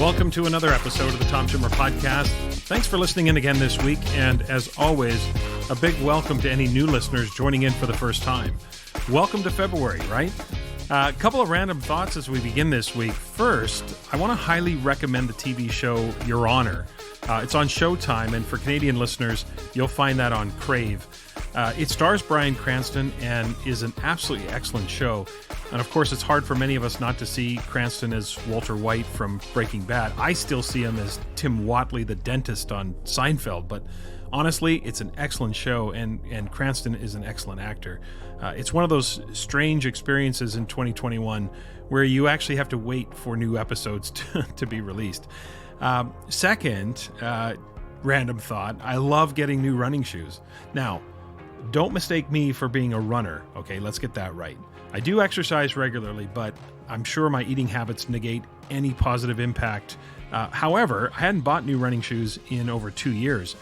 Welcome to another episode of the Tom Schimmer Podcast. Thanks for listening in again this week, and as always, a big welcome to any new listeners joining in for the first time. Welcome to February, right? A couple of random thoughts as we begin this week. First, I want to highly recommend the TV show Your Honor. It's on Showtime, and for Canadian listeners, you'll find that on Crave. It stars Bryan Cranston and is an absolutely excellent show. And of course, it's hard for many of us not to see Cranston as Walter White from Breaking Bad. I still see him as Tim Whatley, the dentist on Seinfeld. But honestly, it's an excellent show, and Cranston is an excellent actor. It's one of those strange experiences in 2021 where you actually have to wait for new episodes to be released. Second, random thought, I love getting new running shoes. Now, don't mistake me for being a runner, okay? Let's get that right. I do exercise regularly, but I'm sure my eating habits negate any positive impact. However, I hadn't bought new running shoes in over 2 years.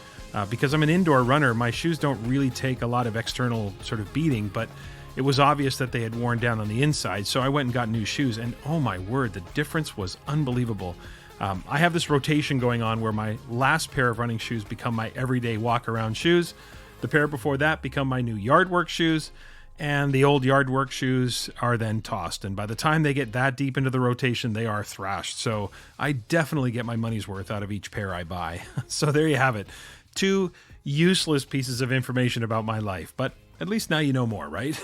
Because I'm an indoor runner, my shoes don't really take a lot of external sort of beating, but it was obvious that they had worn down on the inside, so I went and got new shoes, and oh my word, the difference was unbelievable. I have this rotation going on where my last pair of running shoes become my everyday walk-around shoes. The pair before that become my new yard work shoes, and the old yard work shoes are then tossed. And by the time they get that deep into the rotation, they are thrashed. So I definitely get my money's worth out of each pair I buy. So there you have it. 2 useless pieces of information about my life, but at least now you know more, right?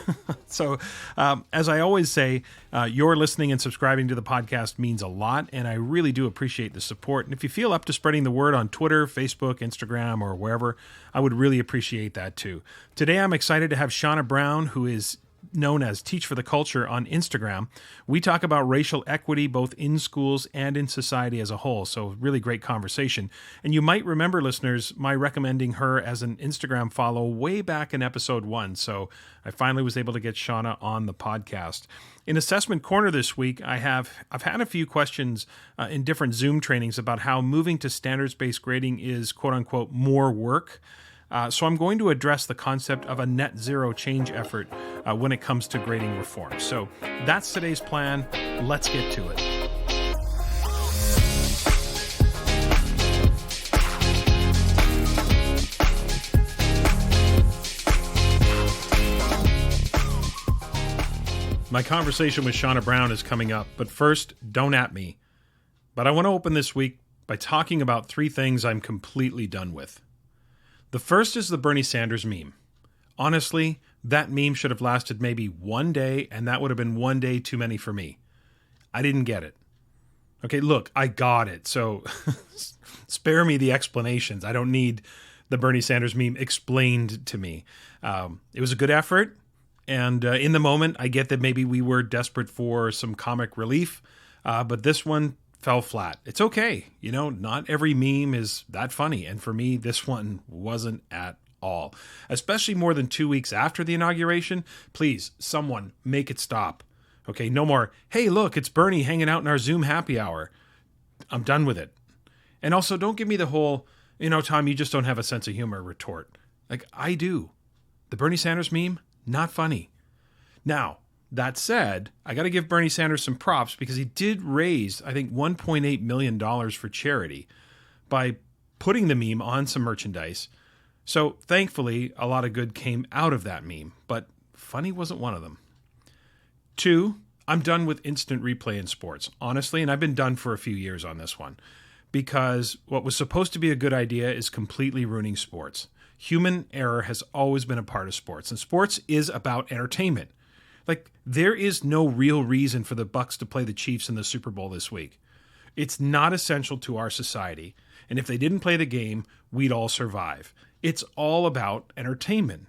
So, as I always say, your listening and subscribing to the podcast means a lot, and I really do appreciate the support. And if you feel up to spreading the word on Twitter, Facebook, Instagram, or wherever, I would really appreciate that too. Today, I'm excited to have Shauna Brown, who is known as Teach for the Culture on Instagram. We talk about racial equity both in schools and in society as a whole, so really great conversation. And you might remember, listeners, my recommending her as an Instagram follow way back in episode 1, so I finally was able to get Shauna on the podcast. In Assessment Corner this week, I've had a few questions in different Zoom trainings about how moving to standards-based grading is quote-unquote more work. So I'm going to address the concept of a net zero change effort when it comes to grading reform. So that's today's plan. Let's get to it. My conversation with Shauna Brown is coming up, but first, don't at me. But I want to open this week by talking about 3 things I'm completely done with. The first is the Bernie Sanders meme. Honestly, that meme should have lasted maybe 1 day, and that would have been 1 day too many for me. I didn't get it. Okay, look, I got it, so spare me the explanations. I don't need the Bernie Sanders meme explained to me. It was a good effort, and in the moment, I get that maybe we were desperate for some comic relief, but this one fell flat. It's okay. You know, not every meme is that funny. And for me, this one wasn't at all. Especially more than 2 weeks after the inauguration. Please, someone make it stop. Okay, no more, hey, look, it's Bernie hanging out in our Zoom happy hour. I'm done with it. And also, don't give me the whole, Tom, you just don't have a sense of humor retort. Like, I do. The Bernie Sanders meme, not funny. Now, that said, I got to give Bernie Sanders some props because he did raise, I think, $1.8 million for charity by putting the meme on some merchandise. So thankfully, a lot of good came out of that meme, but funny wasn't one of them. 2, I'm done with instant replay in sports, honestly, and I've been done for a few years on this one because what was supposed to be a good idea is completely ruining sports. Human error has always been a part of sports, and sports is about entertainment. Like, there is no real reason for the Bucs to play the Chiefs in the Super Bowl this week. It's not essential to our society, and if they didn't play the game, we'd all survive. It's all about entertainment.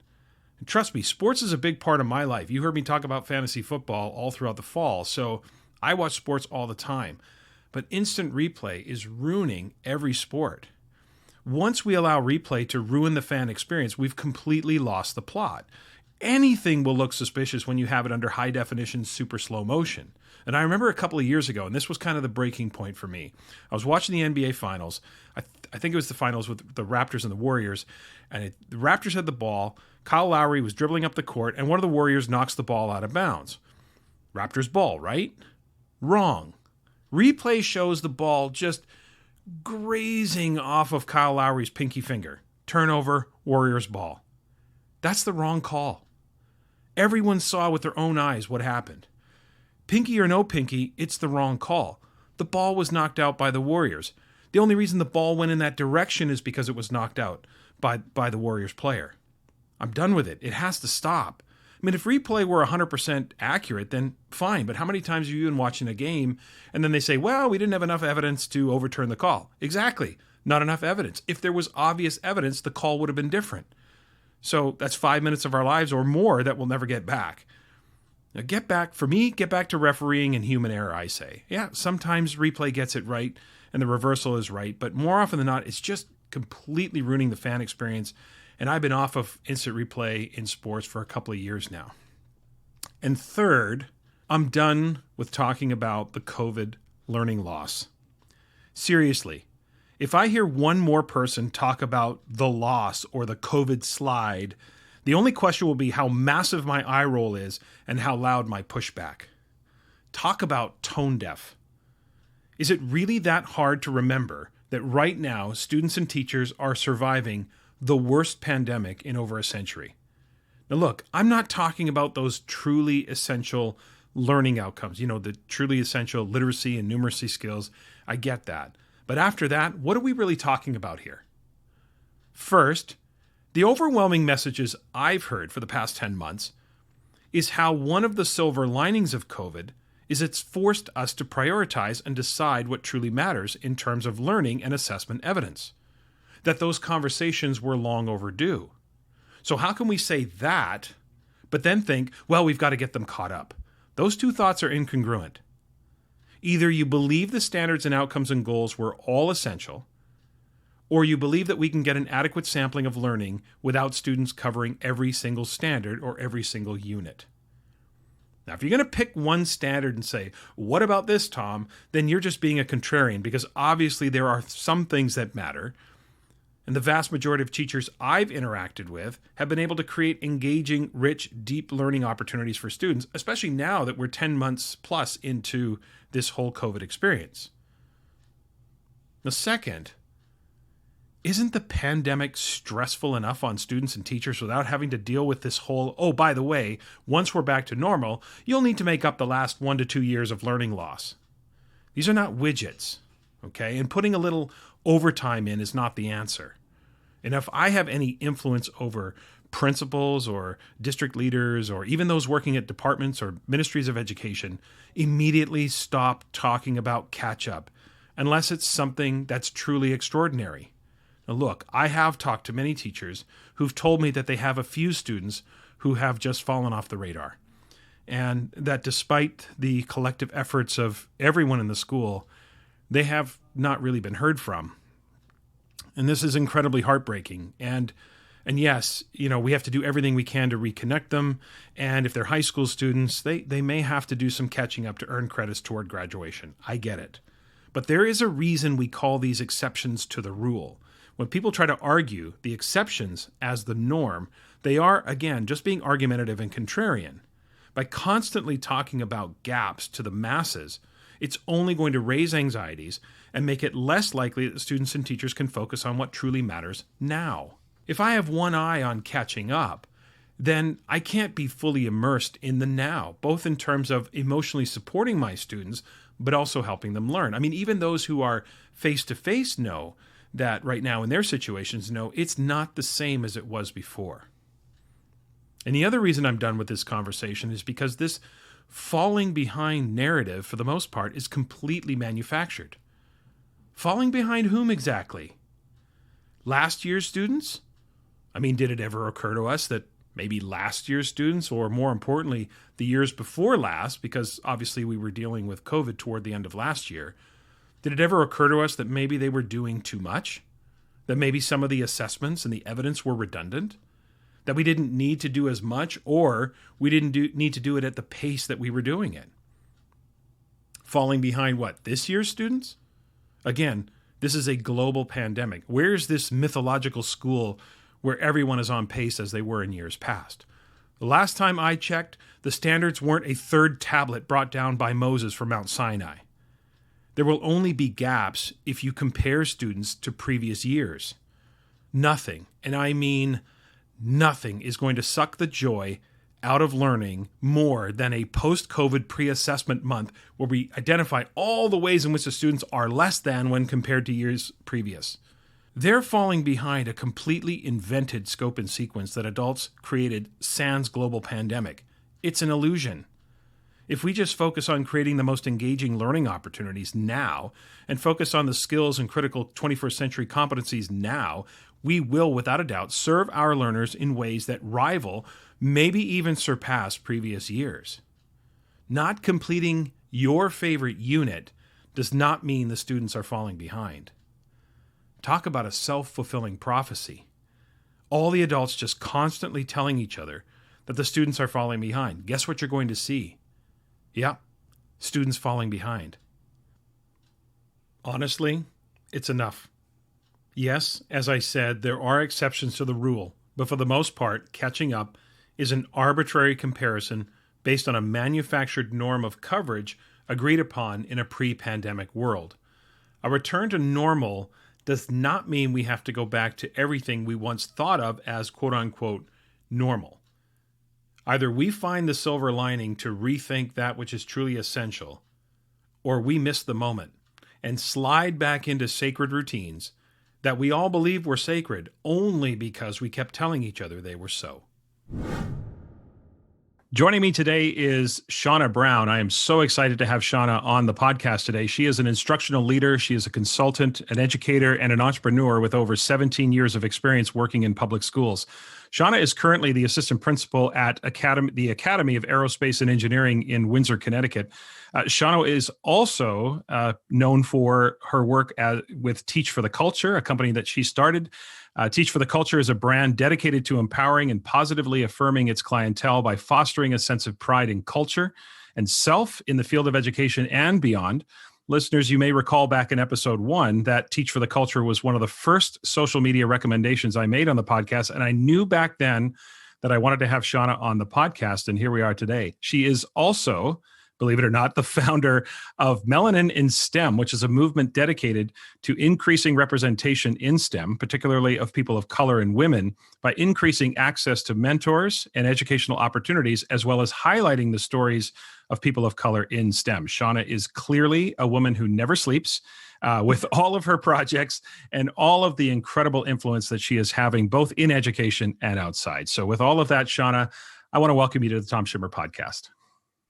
And trust me, sports is a big part of my life. You heard me talk about fantasy football all throughout the fall, so I watch sports all the time. But instant replay is ruining every sport. Once we allow replay to ruin the fan experience, we've completely lost the plot. Anything will look suspicious when you have it under high definition, super slow motion. And I remember a couple of years ago, and this was kind of the breaking point for me. I was watching the NBA Finals. I think it was the finals with the Raptors and the Warriors. And the Raptors had the ball. Kyle Lowry was dribbling up the court, and one of the Warriors knocks the ball out of bounds. Raptors ball, right? Wrong. Replay shows the ball just grazing off of Kyle Lowry's pinky finger. Turnover, Warriors ball. That's the wrong call. Everyone saw with their own eyes what happened. Pinky or no pinky, it's the wrong call. The ball was knocked out by the Warriors. The only reason the ball went in that direction is because it was knocked out by the Warriors player. I'm done with it. It has to stop. I mean, if replay were 100% accurate, then fine. But how many times have you been watching a game and then they say, well, we didn't have enough evidence to overturn the call? Exactly. Not enough evidence. If there was obvious evidence, the call would have been different. So that's 5 minutes of our lives or more that we'll never get back. Now, get back to refereeing and human error, I say. Yeah, sometimes replay gets it right and the reversal is right. But more often than not, it's just completely ruining the fan experience. And I've been off of instant replay in sports for a couple of years now. And third, I'm done with talking about the COVID learning loss. Seriously, if I hear one more person talk about the loss or the COVID slide, the only question will be how massive my eye roll is and how loud my pushback. Talk about tone deaf. Is it really that hard to remember that right now students and teachers are surviving the worst pandemic in over a century? Now look, I'm not talking about those truly essential learning outcomes, the truly essential literacy and numeracy skills. I get that. But after that, what are we really talking about here? First, the overwhelming messages I've heard for the past 10 months is how one of the silver linings of COVID is it's forced us to prioritize and decide what truly matters in terms of learning and assessment evidence. That those conversations were long overdue. So how can we say that, but then think, well, we've got to get them caught up? Those two thoughts are incongruent. Either you believe the standards and outcomes and goals were all essential, or you believe that we can get an adequate sampling of learning without students covering every single standard or every single unit. Now, if you're going to pick one standard and say, what about this, Tom? Then you're just being a contrarian, because obviously there are some things that matter. And the vast majority of teachers I've interacted with have been able to create engaging, rich, deep learning opportunities for students, especially now that we're 10 months plus into this whole COVID experience. The second, isn't the pandemic stressful enough on students and teachers without having to deal with this whole, oh, by the way, once we're back to normal, you'll need to make up the last 1 to 2 years of learning loss. These are not widgets, okay? And putting a little overtime in is not the answer. And if I have any influence over principals or district leaders or even those working at departments or ministries of education, immediately stop talking about catch-up unless it's something that's truly extraordinary. Now look, I have talked to many teachers who've told me that they have a few students who have just fallen off the radar, and that despite the collective efforts of everyone in the school, they have not really been heard from. And this is incredibly heartbreaking. And yes, we have to do everything we can to reconnect them. And if they're high school students, they may have to do some catching up to earn credits toward graduation. I get it. But there is a reason we call these exceptions to the rule. When people try to argue the exceptions as the norm, they are, again, just being argumentative and contrarian. By constantly talking about gaps to the masses, it's only going to raise anxieties and make it less likely that students and teachers can focus on what truly matters now. If I have one eye on catching up, then I can't be fully immersed in the now, both in terms of emotionally supporting my students, but also helping them learn. I mean, even those who are face-to-face know that right now in their situations know it's not the same as it was before. And the other reason I'm done with this conversation is because this falling behind narrative, for the most part, is completely manufactured. Falling behind whom exactly? Last year's students? I mean, did it ever occur to us that maybe last year's students, or more importantly, the years before last, because obviously we were dealing with COVID toward the end of last year, did it ever occur to us that maybe they were doing too much? That maybe some of the assessments and the evidence were redundant? That we didn't need to do as much, or we didn't need to do it at the pace that we were doing it? Falling behind what? This year's students? Again, this is a global pandemic. Where's this mythological school where everyone is on pace as they were in years past? The last time I checked, the standards weren't a third tablet brought down by Moses from Mount Sinai. There will only be gaps if you compare students to previous years. Nothing, and I mean nothing, is going to suck the joy out of learning more than a post-COVID pre-assessment month where we identify all the ways in which the students are less than when compared to years previous. They're falling behind a completely invented scope and sequence that adults created sans global pandemic. It's an illusion. If we just focus on creating the most engaging learning opportunities now and focus on the skills and critical 21st century competencies now, we will, without a doubt, serve our learners in ways that rival, maybe even surpass previous years. Not completing your favorite unit does not mean the students are falling behind. Talk about a self-fulfilling prophecy. All the adults just constantly telling each other that the students are falling behind. Guess what you're going to see? Yeah, students falling behind. Honestly, it's enough. Yes, as I said, there are exceptions to the rule, but for the most part, catching up is an arbitrary comparison based on a manufactured norm of coverage agreed upon in a pre-pandemic world. A return to normal does not mean we have to go back to everything we once thought of as quote-unquote normal. Either we find the silver lining to rethink that which is truly essential, or we miss the moment and slide back into sacred routines that we all believe were sacred only because we kept telling each other they were so. Joining me today is Shawna Brown. I am so excited to have Shawna on the podcast today. She is an instructional leader. She is a consultant, an educator, and an entrepreneur with over 17 years of experience working in public schools. Shawna is currently the assistant principal at the Academy of Aerospace and Engineering in Windsor, Connecticut. Shawna is also known for her work with Teach for the Culture, a company that she started. Teach for the Culture is a brand dedicated to empowering and positively affirming its clientele by fostering a sense of pride in culture and self in the field of education and beyond. Listeners, you may recall back in episode 1 that Teach for the Culture was one of the first social media recommendations I made on the podcast, and I knew back then that I wanted to have Shawna on the podcast, and here we are today. She is also, believe it or not, the founder of Melanin in STEM, which is a movement dedicated to increasing representation in STEM, particularly of people of color and women, by increasing access to mentors and educational opportunities, as well as highlighting the stories of people of color in STEM. Shawna is clearly a woman who never sleeps with all of her projects and all of the incredible influence that she is having both in education and outside. So with all of that, Shawna, I want to welcome you to the Tom Schimmer podcast.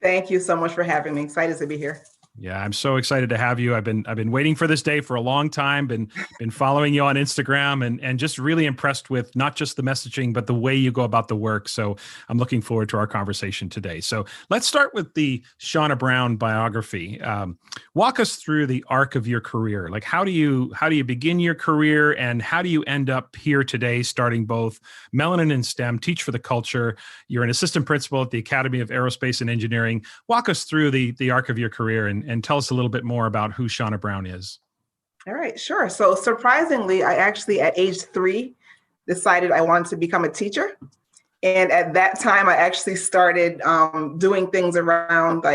Thank you so much for having me. Excited to be here. Yeah, I'm so excited to have you. I've been waiting for this day for a long time. Been following you on Instagram and just really impressed with not just the messaging, but the way you go about the work. So I'm looking forward to our conversation today. So let's start with the Shawna Brown biography. Walk us through the arc of your career. Like how do you begin your career and how do you end up here today, starting both Melanin in STEM, Teach for the Culture. You're an assistant principal at the Academy of Aerospace and Engineering. Walk us through the arc of your career and tell us a little bit more about who Shawna Brown is. All right, sure. So surprisingly, I actually at age 3 decided I wanted to become a teacher. And at that time, I actually started doing things around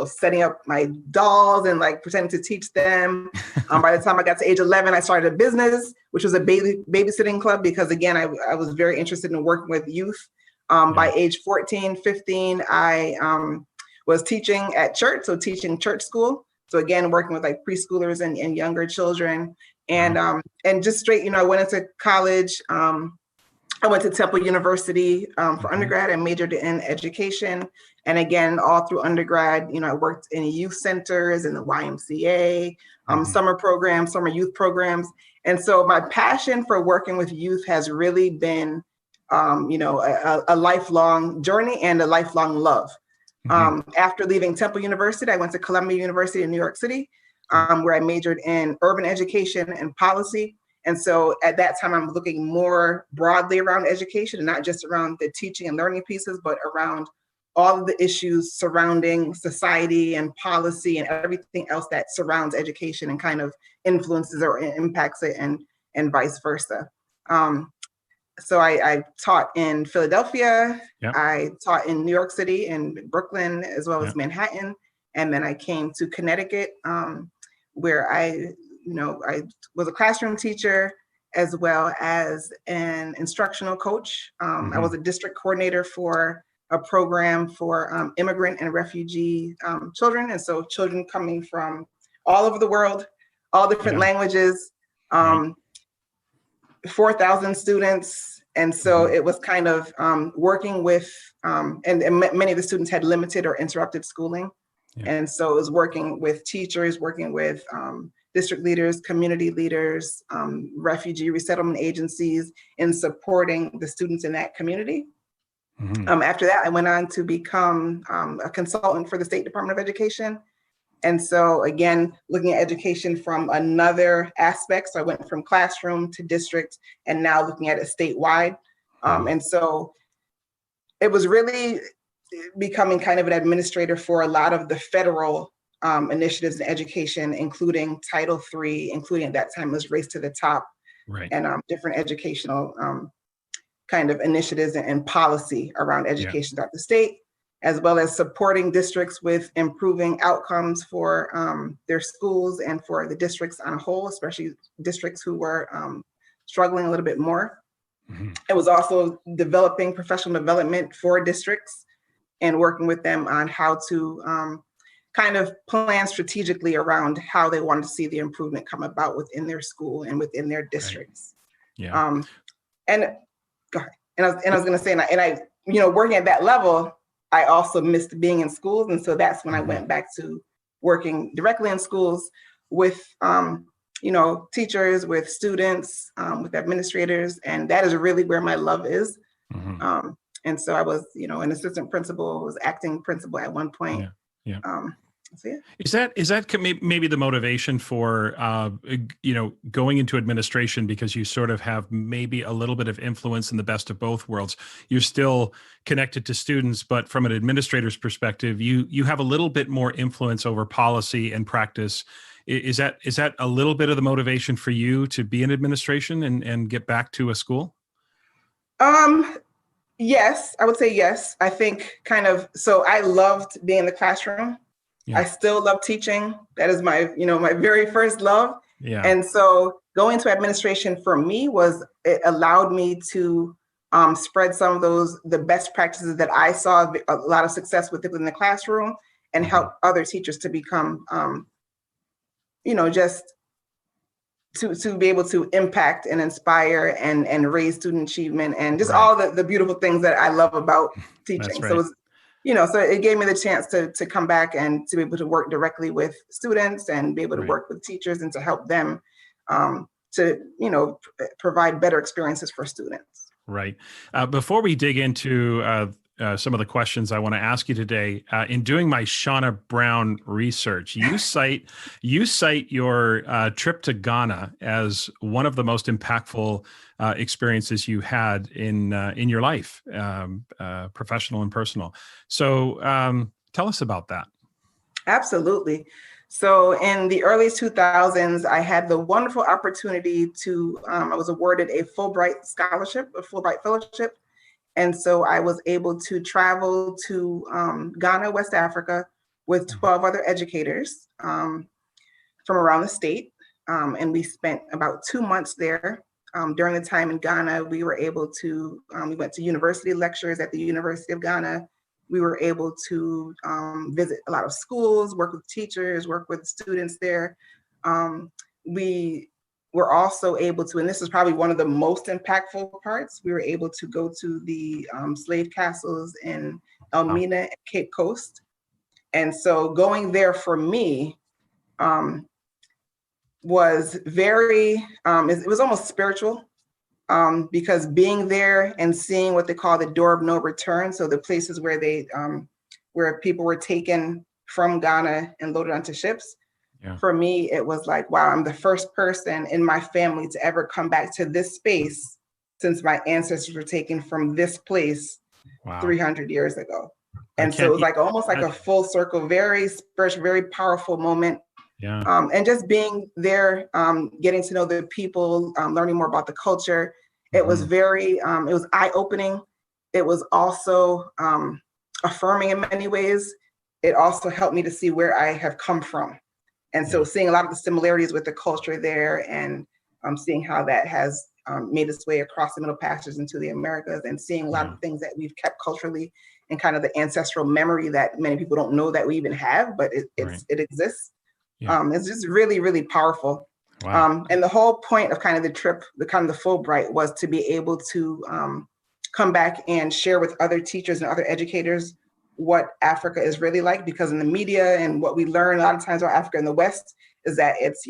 setting up my dolls and pretending to teach them. By the time I got to age 11, I started a business, which was a babysitting club, because again, I was very interested in working with youth. By age 14, 15, I was teaching at church, so teaching church school. So again, working with preschoolers and younger children, and just straight, I went into college. I went to Temple University for undergrad. I majored in education, and again, all through undergrad, I worked in youth centers in the YMCA, summer programs, summer youth programs, and so my passion for working with youth has really been, a lifelong journey and a lifelong love. After leaving Temple University, I went to Columbia University in New York City, where I majored in urban education and policy. And so at that time, I'm looking more broadly around education, and not just around the teaching and learning pieces, but around all of the issues surrounding society and policy and everything else that surrounds education and kind of influences or impacts it, and vice versa. So I taught in Philadelphia, I taught in New York City and Brooklyn, as well as Manhattan. And then I came to Connecticut where I was a classroom teacher as well as an instructional coach. I was a district coordinator for a program for immigrant and refugee children. And so children coming from all over the world, all different languages, 4,000 students. And so it was kind of working with, and many of the students had limited or interrupted schooling. And so it was working with teachers, working with district leaders, community leaders, refugee resettlement agencies in supporting the students in that community. After that, I went on to become a consultant for the State Department of Education. And so again, looking at education from another aspect. So I went from classroom to district and now looking at it statewide. And so it was really becoming kind of an administrator for a lot of the federal initiatives in education, including Title III, including at that time was Race to the Top, and different educational kind of initiatives and policy around education throughout the state, as well as supporting districts with improving outcomes for their schools and for the districts on a whole, especially districts who were struggling a little bit more. It was also developing professional development for districts and working with them on how to kind of plan strategically around how they wanted to see the improvement come about within their school and within their districts. And go ahead. And I was going to say, and I, working at that level, I also missed being in schools. And so that's when I went back to working directly in schools with, teachers, with students, with administrators. And that is really where my love is. And so I was, an assistant principal, was acting principal at one point. So yeah. Is that maybe the motivation for, going into administration, because you sort of have maybe a little bit of influence in the best of both worlds? You're still connected to students, but from an administrator's perspective, you have a little bit more influence over policy and practice. Is that a little bit of the motivation for you to be in administration and get back to a school? Yes, I would say yes. I think so I loved being in the classroom. I still love teaching. That is my very first love. And so going to administration for me it allowed me to spread some of the best practices that I saw a lot of success with within the classroom and help other teachers to become, just to be able to impact and inspire and raise student achievement and just all the beautiful things that I love about teaching. So it was, so it gave me the chance to come back and to be able to work directly with students and be able to work with teachers and to help them to, provide better experiences for students. Right. Before we dig into some of the questions I want to ask you today, in doing my Shawna Brown research, you cite your trip to Ghana as one of the most impactful experiences you had in your life, professional and personal. So tell us about that. Absolutely. So in the early 2000s, I had the wonderful opportunity I was awarded a Fulbright Scholarship, a Fulbright Fellowship. And so I was able to travel to Ghana, West Africa, with 12 other educators from around the state. And we spent about 2 months there. During the time in Ghana, we were able to, we went to university lectures at the University of Ghana. We were able to visit a lot of schools, work with teachers, work with students there. We were also able to, and this is probably one of the most impactful parts, we were able to go to the slave castles in Elmina and Cape Coast. And so going there for me was very, it was almost spiritual because being there and seeing what they call the door of no return. So the places where where people were taken from Ghana and loaded onto ships. For me, it was like, wow, I'm the first person in my family to ever come back to this space since my ancestors were taken from this place 300 years ago. And so it was like almost like a full circle, very spiritual, very powerful moment. And just being there, getting to know the people, learning more about the culture. It was very, it was eye-opening. It was also affirming in many ways. It also helped me to see where I have come from And so seeing a lot of the similarities with the culture there, and seeing how that has made its way across the Middle Passage into the Americas, and seeing a lot of things that we've kept culturally and kind of the ancestral memory that many people don't know that we even have, but it exists. It's just really, really powerful. Wow. And the whole point of kind of the trip, the Fulbright, was to be able to come back and share with other teachers and other educators what Africa is really like, because in the media and what we learn a lot of times about Africa in the West is that it's,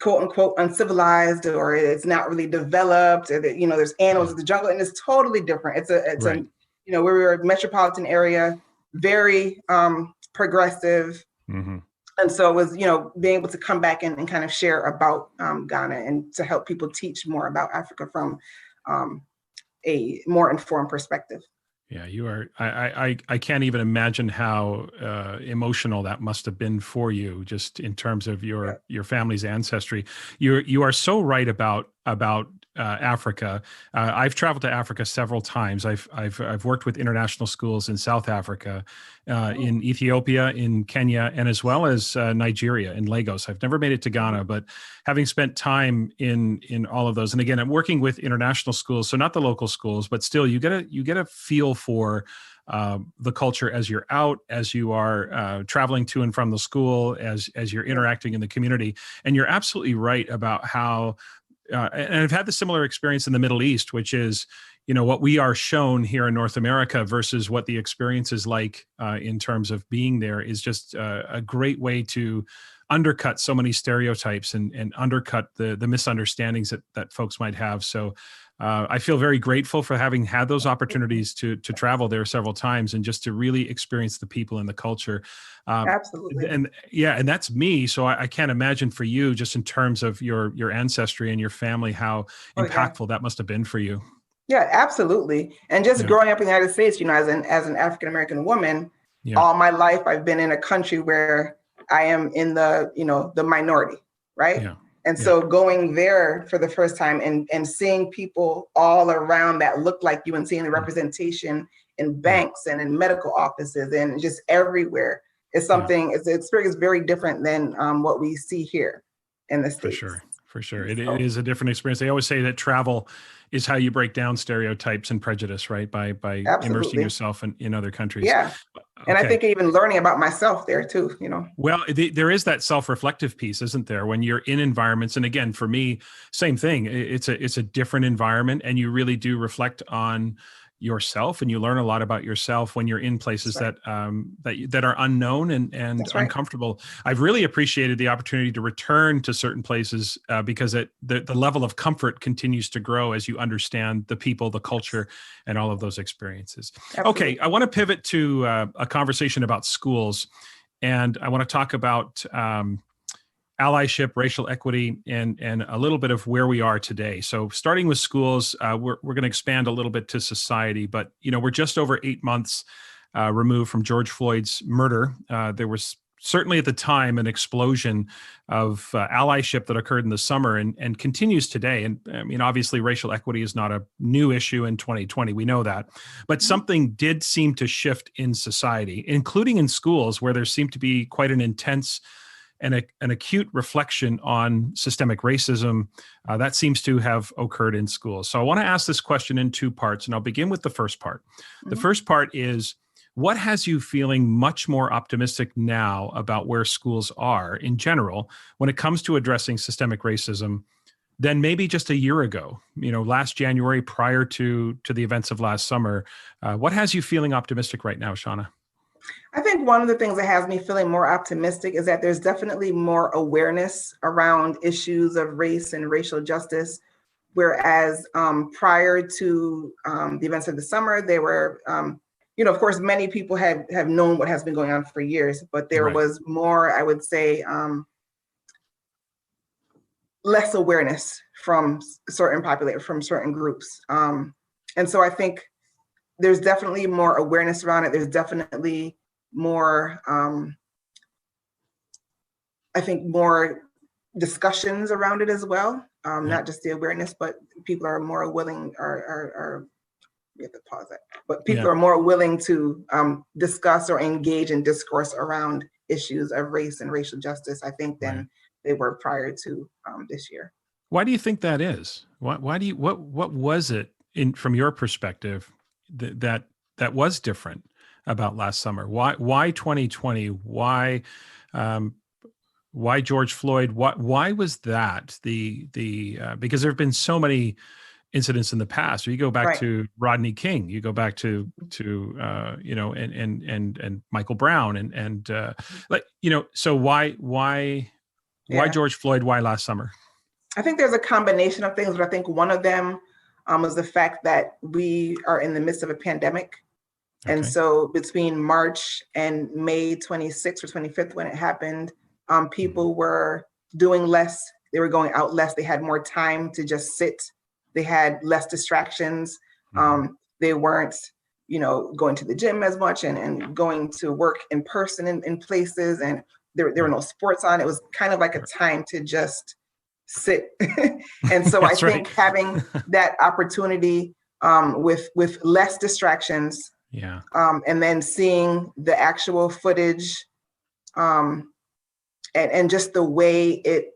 quote unquote uncivilized, or it's not really developed, or that, there's animals in the jungle, and it's totally different. It's a we're a metropolitan area, very progressive. Mm-hmm. And so it was, being able to come back and kind of share about Ghana, and to help people teach more about Africa from a more informed perspective. Yeah, you are. I can't even imagine how emotional that must have been for you, just in terms of your family's ancestry. You are so right about Africa. I've traveled to Africa several times. I've worked with international schools in South Africa, in Ethiopia, in Kenya, and as well as Nigeria, in Lagos. I've never made it to Ghana, but having spent time in all of those, and again, I'm working with international schools, so not the local schools, but still, you get a feel for the culture as you're out, as you are traveling to and from the school, as you're interacting in the community. And you're absolutely right about how. And I've had the similar experience in the Middle East, which is, what we are shown here in North America versus what the experience is like in terms of being there, is just a great way to undercut so many stereotypes and undercut the misunderstandings that folks might have. So I feel very grateful for having had those opportunities to travel there several times, and just to really experience the people and the culture. Absolutely. And that's me. So I can't imagine for you, just in terms of your ancestry and your family, how impactful that must have been for you. Yeah, absolutely. And just growing up in the United States, as an African-American woman, all my life I've been in a country where I am in the minority, right? Yeah. And so going there for the first time and seeing people all around that look like you, and seeing the representation in banks and in medical offices and just everywhere is something, it's an experience very different than what we see here in the States. For sure. It is a different experience. They always say that travel is how you break down stereotypes and prejudice, right? By immersing yourself in other countries. Yeah. And I think even learning about myself there too, Well, there is that self-reflective piece, isn't there? When you're in environments, and again, for me, same thing. It's a different environment, and you really do reflect on yourself, and you learn a lot about yourself when you're in places that are unknown and uncomfortable. I've really appreciated the opportunity to return to certain places because the level of comfort continues to grow as you understand the people, the culture, and all of those experiences. Absolutely. Okay, I want to pivot to a conversation about schools, and I want to talk about allyship, racial equity, and a little bit of where we are today. So starting with schools, we're going to expand a little bit to society, but we're just over 8 months removed from George Floyd's murder. There was certainly at the time an explosion of allyship that occurred in the summer and continues today. And I mean, obviously racial equity is not a new issue in 2020. We know that, but something did seem to shift in society, including in schools, where there seemed to be quite an intense and an acute reflection on systemic racism that seems to have occurred in schools. So I want to ask this question in two parts, and I'll begin with the first part. The first part is, what has you feeling much more optimistic now about where schools are in general when it comes to addressing systemic racism than maybe just a year ago, last January, prior to the events of last summer? What has you feeling optimistic right now, Shawna? I think one of the things that has me feeling more optimistic is that there's definitely more awareness around issues of race and racial justice, whereas prior to the events of the summer, they were, of course, many people have known what has been going on for years, but there was more, I would say, less awareness from from certain groups. And so I think there's definitely more awareness around it. There's definitely more, I think, more discussions around it as well. Not just the awareness, but people are more willing, are we have to pause that. But Yeah. people are more willing to discuss or engage in discourse around issues of race and racial justice, I think, than they were prior to this year. Why do you think that is? Why do you, what was it from your perspective that was different about last summer? Why 2020? Why George Floyd? Why was that because there have been so many incidents in the past. You go back to Rodney King, you go back to and Michael Brown and so why George Floyd? Why last summer? I think there's a combination of things, but I think one of them was the fact that we are in the midst of a pandemic. Okay. And so between March and May 26th or 25th, when it happened, people were doing less. They were going out less. They had more time to just sit. They had less distractions. They weren't, going to the gym as much and going to work in person in places. And there were no sports on. It was kind of like a time to just sit. And so I think having that opportunity with less distractions, and then seeing the actual footage and just the way it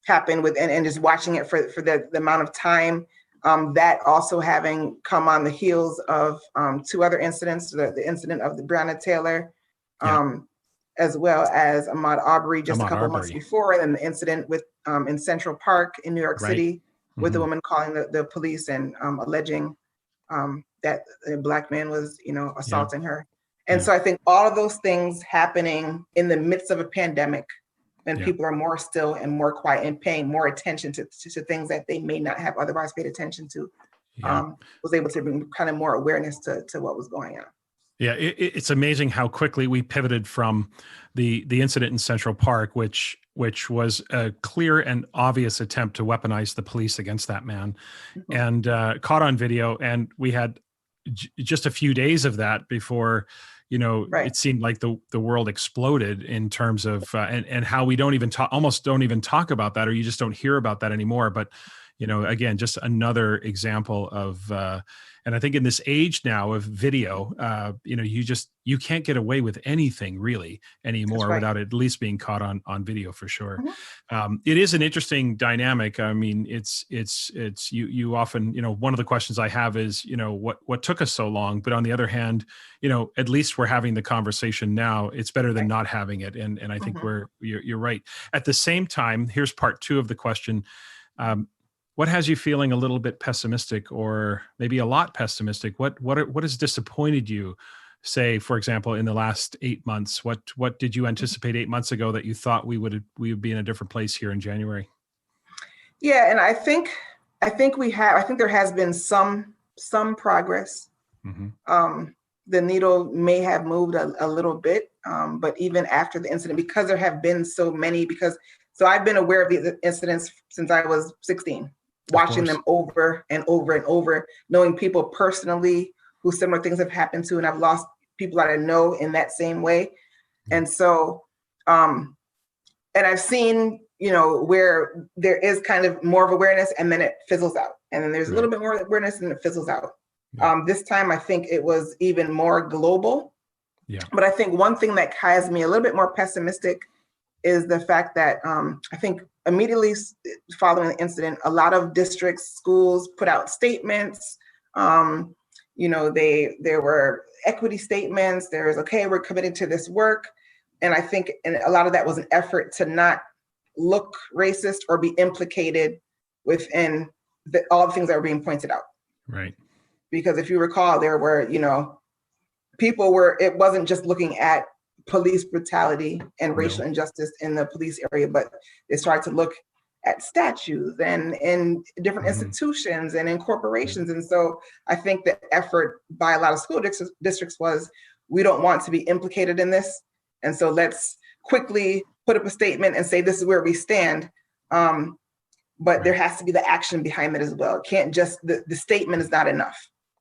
happened with and just watching it for the amount of time, that also having come on the heels of two other incidents, the incident of the Breonna Taylor, as well as Ahmaud Arbery just a couple months before, and then the incident with in Central Park in New York City with the woman calling the police and alleging that a Black man was, assaulting her. And so I think all of those things happening in the midst of a pandemic, when people are more still and more quiet and paying more attention to things that they may not have otherwise paid attention to, was able to bring kind of more awareness to what was going on. Yeah, it's amazing how quickly we pivoted from the incident in Central Park, which was a clear and obvious attempt to weaponize the police against that man, and caught on video. And we had just a few days of that before, it seemed like the world exploded in terms of and how we almost don't even talk about that, or you just don't hear about that anymore. But again, just another example of, and I think in this age now of video, you can't get away with anything really anymore without at least being caught on video for sure. It is an interesting dynamic. I mean, it's you often, one of the questions I have is, what took us so long? But on the other hand, at least we're having the conversation now. It's better than not having it. And I think you're right. At the same time, here's part two of the question. What has you feeling a little bit pessimistic, or maybe a lot pessimistic? What has disappointed you? Say, for example, in the last 8 months, what did you anticipate 8 months ago that you thought we would be in a different place here in January? Yeah, and I think there has been some progress. The needle may have moved a little bit, but even after the incident, because there have been so many, so I've been aware of these incidents since I was 16. Watching them over and over and over, knowing people personally who similar things have happened to, and I've lost people that I know in that same way. And so, and I've seen, where there is kind of more of awareness and then it fizzles out. And then there's a little bit more awareness and it fizzles out. This time, I think it was even more global. But I think one thing that has me a little bit more pessimistic is the fact that I think immediately following the incident, a lot of districts, schools put out statements. There were equity statements. There's, we're committed to this work. And I think a lot of that was an effort to not look racist or be implicated within all the things that were being pointed out. Right. Because if you recall, there were, it wasn't just looking at police brutality and racial injustice in the police area, but they started to look at statues and in different institutions and in corporations. And so I think the effort by a lot of school districts was, we don't want to be implicated in this. And so let's quickly put up a statement and say, this is where we stand. But there has to be the action behind it as well. It can't just, the statement is not enough.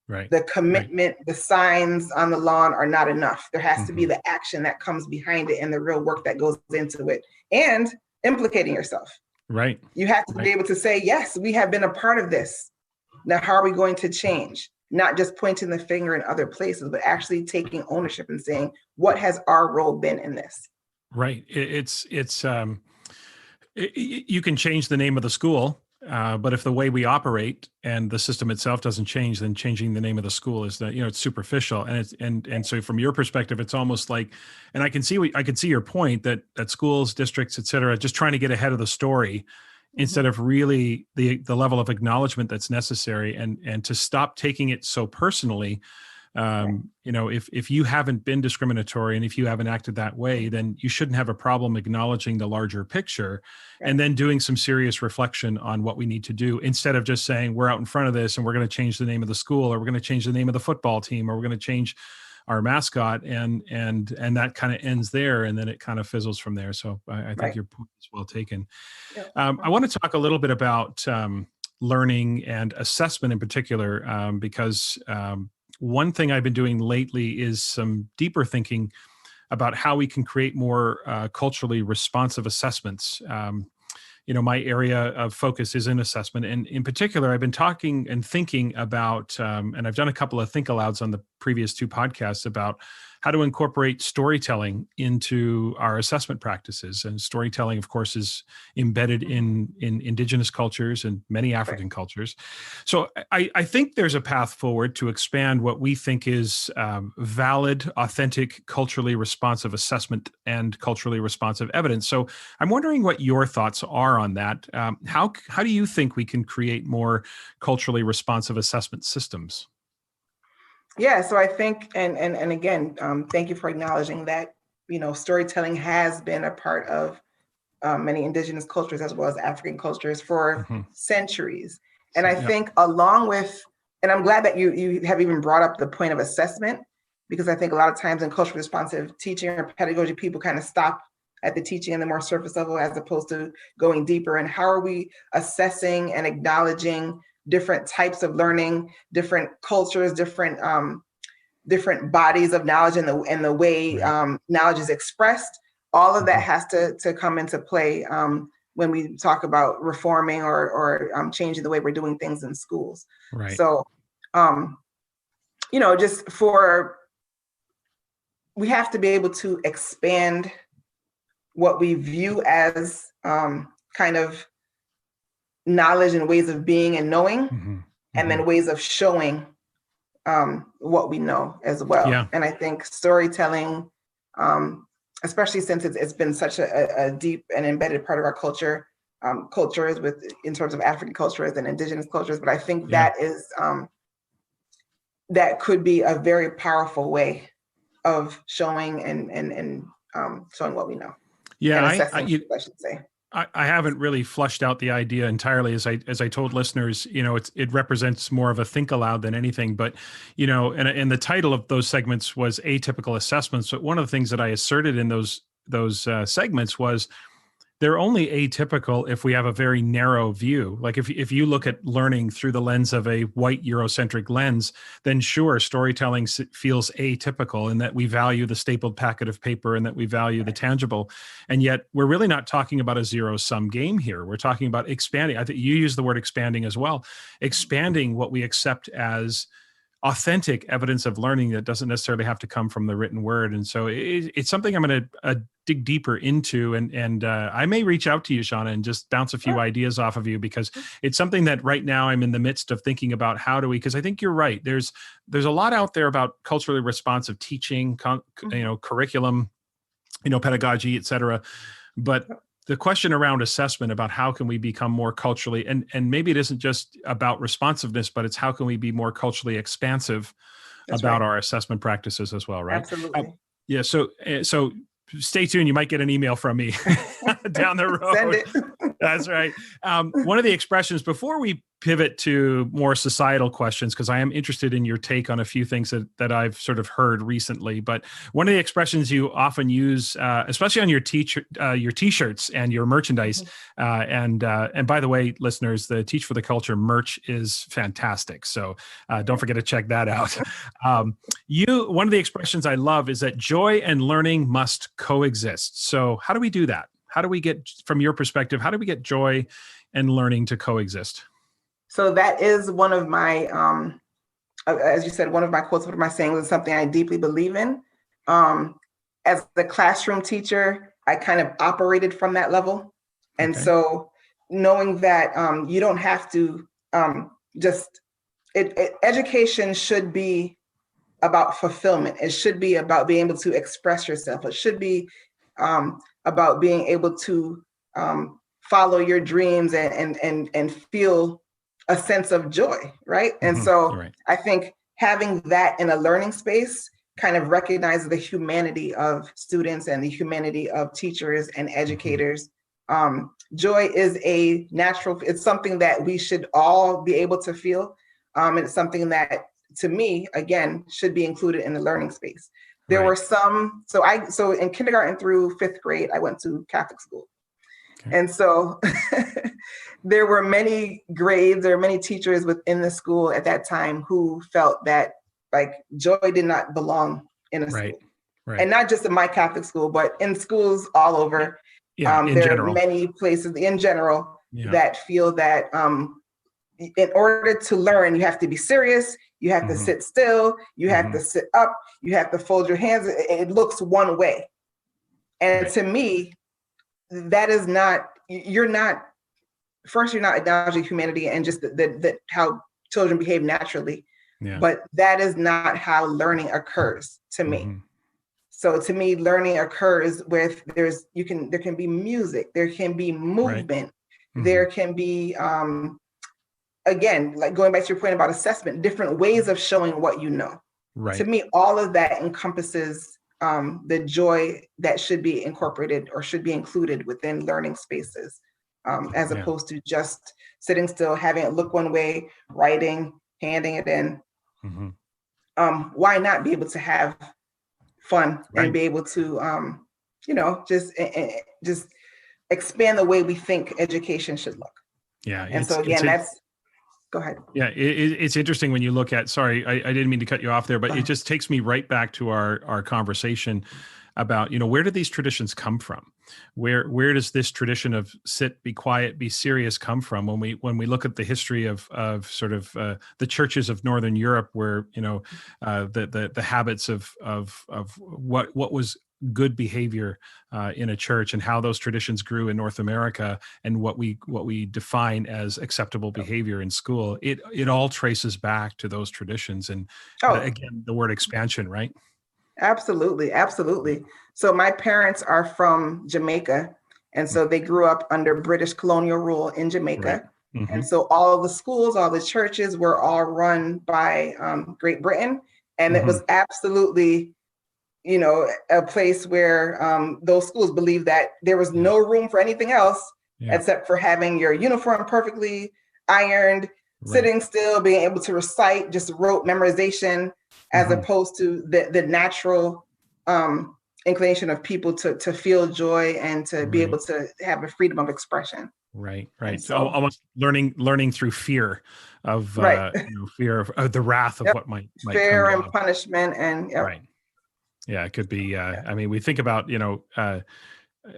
Right. The commitment, the signs on the lawn are not enough. There has to be the action that comes behind it and the real work that goes into it, and implicating yourself. Right. You have to be able to say, yes, we have been a part of this. Now, how are we going to change? Not just pointing the finger in other places, but actually taking ownership and saying, what has our role been in this? Right. You can change the name of the school, but if the way we operate and the system itself doesn't change, then changing the name of the school is it's superficial. And so from your perspective, it's almost like, and I can see your point that schools, districts, et cetera, just trying to get ahead of the story instead of really the level of acknowledgement that's necessary, and to stop taking it so personally. If you haven't been discriminatory and if you haven't acted that way, then you shouldn't have a problem acknowledging the larger picture and then doing some serious reflection on what we need to do, instead of just saying we're out in front of this and we're going to change the name of the school, or we're going to change the name of the football team, or we're going to change our mascot, and that kind of ends there, and then it kind of fizzles from there. So I think your point is well taken. I want to talk a little bit about learning and assessment in particular, because one thing I've been doing lately is some deeper thinking about how we can create more culturally responsive assessments. My area of focus is in assessment. And in particular, I've been talking and thinking about, and I've done a couple of think alouds on the previous 2 podcasts about how to incorporate storytelling into our assessment practices. And storytelling, of course, is embedded in indigenous cultures and many African cultures. So I think there's a path forward to expand what we think is valid, authentic, culturally responsive assessment and culturally responsive evidence. So I'm wondering what your thoughts are on that. How do you think we can create more culturally responsive assessment systems? Yeah, so I think, and again, thank you for acknowledging that, storytelling has been a part of many indigenous cultures as well as African cultures for centuries. And I think along with, and I'm glad that you have even brought up the point of assessment, because I think a lot of times in culturally responsive teaching or pedagogy, people kind of stop at the teaching and the more surface level, as opposed to going deeper. And how are we assessing and acknowledging different types of learning, different cultures, different bodies of knowledge, and the way knowledge is expressed? All of that has to come into play when we talk about reforming or changing the way we're doing things in schools. Right. So, we have to be able to expand what we view as kind of knowledge and ways of being and knowing, and then ways of showing what we know as well. Yeah. And I think storytelling, especially since it's been such a deep and embedded part of our culture, cultures in terms of African cultures and indigenous cultures, but I think that is that could be a very powerful way of showing and showing what we know. Yeah, I should say. I haven't really flushed out the idea entirely. As I told listeners, it represents more of a think aloud than anything. But, and the title of those segments was Atypical Assessments. But one of the things that I asserted in those segments was they're only atypical if we have a very narrow view. Like if you look at learning through the lens of a white Eurocentric lens, then sure, storytelling feels atypical in that we value the stapled packet of paper and that we value the tangible. And yet we're really not talking about a zero-sum game here. We're talking about expanding. I think you use the word expanding as well. Expanding what we accept as authentic evidence of learning that doesn't necessarily have to come from the written word. And so it's something I'm going to dig deeper into. And I may reach out to you, Shawna, and just bounce a few ideas off of you, because it's something that right now I'm in the midst of thinking about because I think you're right. There's a lot out there about culturally responsive teaching, curriculum, pedagogy, et cetera. But the question around assessment, about how can we become more culturally, and maybe it isn't just about responsiveness, but it's how can we be more culturally expansive about our assessment practices as well, right? Absolutely. Yeah. So stay tuned. You might get an email from me down the road. Send it. That's right. One of the expressions, before we pivot to more societal questions, because I am interested in your take on a few things that I've sort of heard recently, but one of the expressions you often use, especially on your t-shirts and your merchandise, and by the way, listeners, the Teach for the Culture merch is fantastic. So don't forget to check that out. One of the expressions I love is that joy and learning must coexist. So how do we do that? How do we get, from your perspective, how do we get joy and learning to coexist? So that is one of my, as you said, one of my quotes, one of my sayings is something I deeply believe in. As the classroom teacher, I kind of operated from that level. And so knowing that you don't have to education should be about fulfillment. It should be about being able to express yourself. It should be about being able to follow your dreams and feel a sense of joy, right? And so I think having that in a learning space kind of recognizes the humanity of students and the humanity of teachers and educators. Joy is a natural, it's something that we should all be able to feel. And it's something that, to me, again, should be included in the learning space. There were some, so in kindergarten through 5th grade, I went to Catholic school. And so there were many grades, there were many teachers within the school at that time who felt that like joy did not belong in a school. And not just in my Catholic school, but in schools all over. There are many places in general that feel that in order to learn, you have to be serious, you have to sit still, you have to sit up, you have to fold your hands. It looks one way. And to me, that is not, you're not acknowledging humanity and just that how children behave naturally, but that is not how learning occurs to me. So to me, learning occurs with there can be music, there can be movement, there can be, again, like going back to your point about assessment, different ways of showing what you know. To me, all of that encompasses the joy that should be incorporated or should be included within learning spaces, as opposed to just sitting still, having it look one way, writing, handing it in. Why not be able to have fun and be able to, just expand the way we think education should look. And so again, go ahead. Yeah, it's interesting when you look at, sorry, I didn't mean to cut you off there, but it just takes me right back to our conversation about, where do these traditions come from? Where does this tradition of sit, be quiet, be serious come from? When we look at the history of sort of the churches of Northern Europe, where the habits of what was good behavior in a church and how those traditions grew in North America and what we define as acceptable behavior in school, it all traces back to those traditions. And again, the word expansion, right? Absolutely. So my parents are from Jamaica, and so they grew up under British colonial rule in Jamaica. And so all of the schools, all the churches were all run by Great Britain. And it was absolutely, a place where those schools believed that there was no room for anything else except for having your uniform perfectly ironed, sitting still, being able to recite, just rote memorization, as opposed to the natural inclination of people to feel joy and to be able to have a freedom of expression. Right. So almost learning through fear of fear of the wrath of what might fear come and punishment and Yeah, it could be. We think about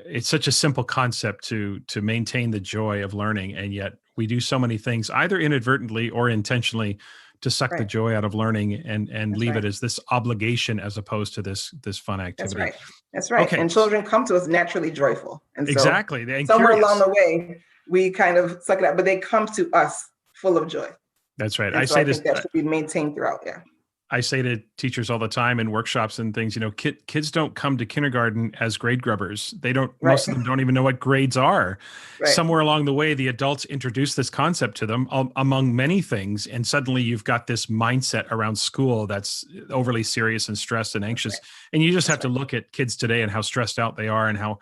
it's such a simple concept to maintain the joy of learning, and yet we do so many things either inadvertently or intentionally to suck the joy out of learning and leave it as this obligation as opposed to this fun activity. That's right. Okay. And children come to us naturally joyful. And so exactly. Somewhere along the way, we kind of suck it out, but they come to us full of joy. That's right. And I think that should be maintained throughout. Yeah. I say to teachers all the time in workshops and things, kids don't come to kindergarten as grade grubbers. They don't, most of them don't even know what grades are. Somewhere along the way, the adults introduce this concept to them among many things. And suddenly you've got this mindset around school that's overly serious and stressed and anxious. And you just have to look at kids today and how stressed out they are and how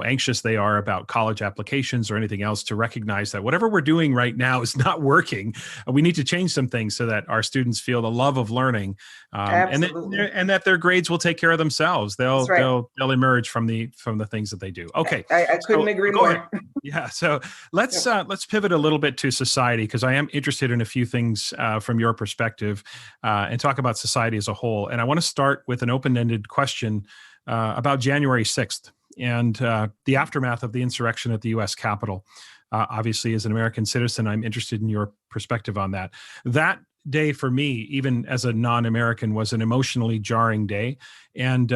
anxious they are about college applications or anything else to recognize that whatever we're doing right now is not working. We need to change some things so that our students feel the love of learning. And that their grades will take care of themselves. They'll emerge from the things that they do. Okay, I couldn't agree more. Yeah, so let's pivot a little bit to society, because I am interested in a few things from your perspective and talk about society as a whole. And I want to start with an open-ended question about January 6th and the aftermath of the insurrection at the U.S. Capitol. Obviously, as an American citizen, I'm interested in your perspective on that. That day for me, even as a non-American, was an emotionally jarring day, and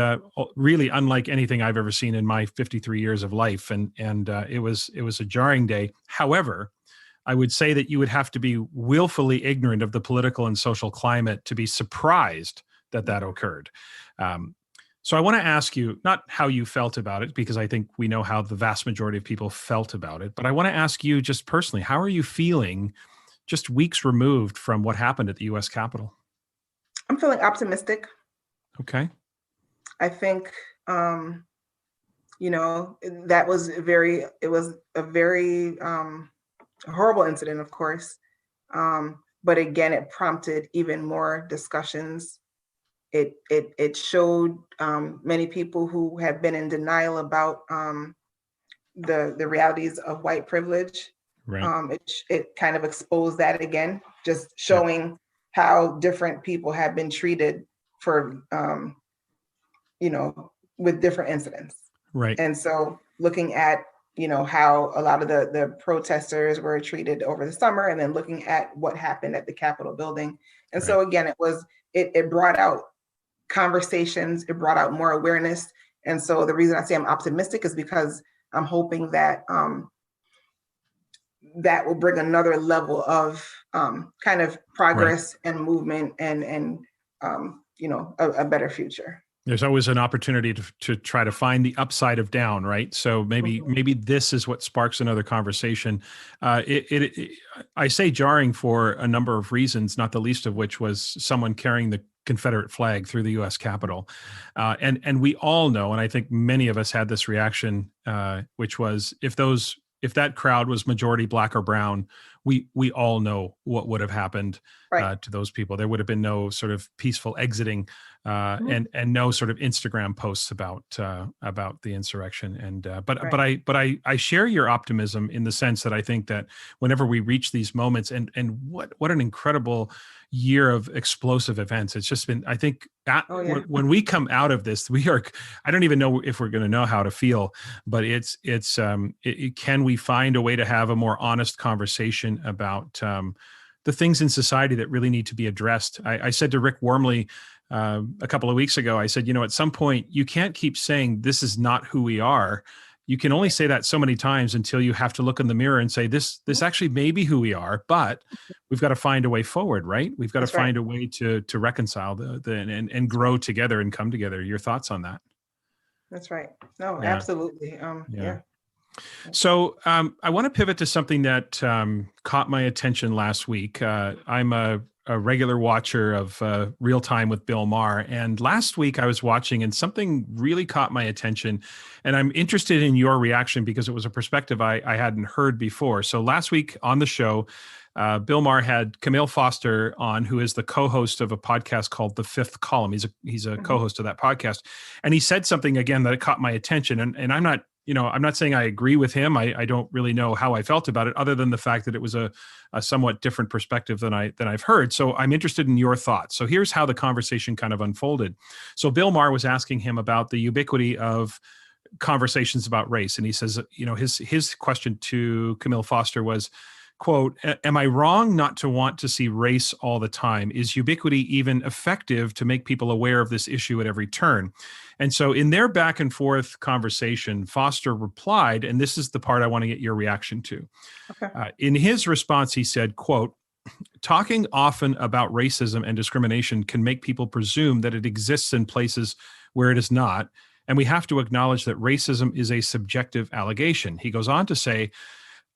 really unlike anything I've ever seen in my 53 years of life. And it was a jarring day. However, I would say that you would have to be willfully ignorant of the political and social climate to be surprised that that occurred. So I want to ask you, not how you felt about it, because I think we know how the vast majority of people felt about it, but I want to ask you just personally, how are you feeling just weeks removed from what happened at the U.S. Capitol? I'm feeling optimistic. Okay. I think, that was it was a very horrible incident, of course. But again, it prompted even more discussions. It showed many people who have been in denial about the realities of white privilege. Right. It kind of exposed that again, just showing how different people have been treated for, with different incidents. Right. And so looking at, how a lot of the protesters were treated over the summer, and then looking at what happened at the Capitol building. And so again, it brought out conversations, it brought out more awareness. And so the reason I say I'm optimistic is because I'm hoping that that will bring another level of kind of progress and movement and a better future. There's always an opportunity to try to find the upside of down, right? So maybe this is what sparks another conversation. I say jarring for a number of reasons, not the least of which was someone carrying the Confederate flag through the U.S. Capitol, and we all know, and I think many of us had this reaction, which was if that crowd was majority black or brown, we all know what would have happened to those people. There would have been no sort of peaceful exiting, and no sort of Instagram posts about the insurrection. And but I share your optimism in the sense that I think that whenever we reach these moments, and what an incredible year of explosive events. It's just been, I think, when we come out of this, I don't even know if we're going to know how to feel, but can we find a way to have a more honest conversation about the things in society that really need to be addressed? I said to Rick Wormley a couple of weeks ago, I said, at some point you can't keep saying this is not who we are. You can only say that so many times until you have to look in the mirror and say, this actually may be who we are, but we've got to find a way forward, right? We've got to find a way to reconcile and grow together and come together. Your thoughts on that? That's right. No, absolutely. So I want to pivot to something that caught my attention last week. I'm a regular watcher of Real Time with Bill Maher. And last week I was watching and something really caught my attention. And I'm interested in your reaction because it was a perspective I hadn't heard before. So last week on the show, Bill Maher had Camille Foster on, who is the co-host of a podcast called The Fifth Column. He's a co-host of that podcast. And he said something again that caught my attention. And I'm not saying I agree with him. I don't really know how I felt about it, other than the fact that it was a somewhat different perspective than I've heard. So I'm interested in your thoughts. So here's how the conversation kind of unfolded. So Bill Maher was asking him about the ubiquity of conversations about race. And he says, his question to Camille Foster was, quote, "Am I wrong not to want to see race all the time? Is ubiquity even effective to make people aware of this issue at every turn?" And so in their back and forth conversation, Foster replied, and this is the part I want to get your reaction to. Okay. In his response, he said, quote, "Talking often about racism and discrimination can make people presume that it exists in places where it is not. And we have to acknowledge that racism is a subjective allegation." He goes on to say,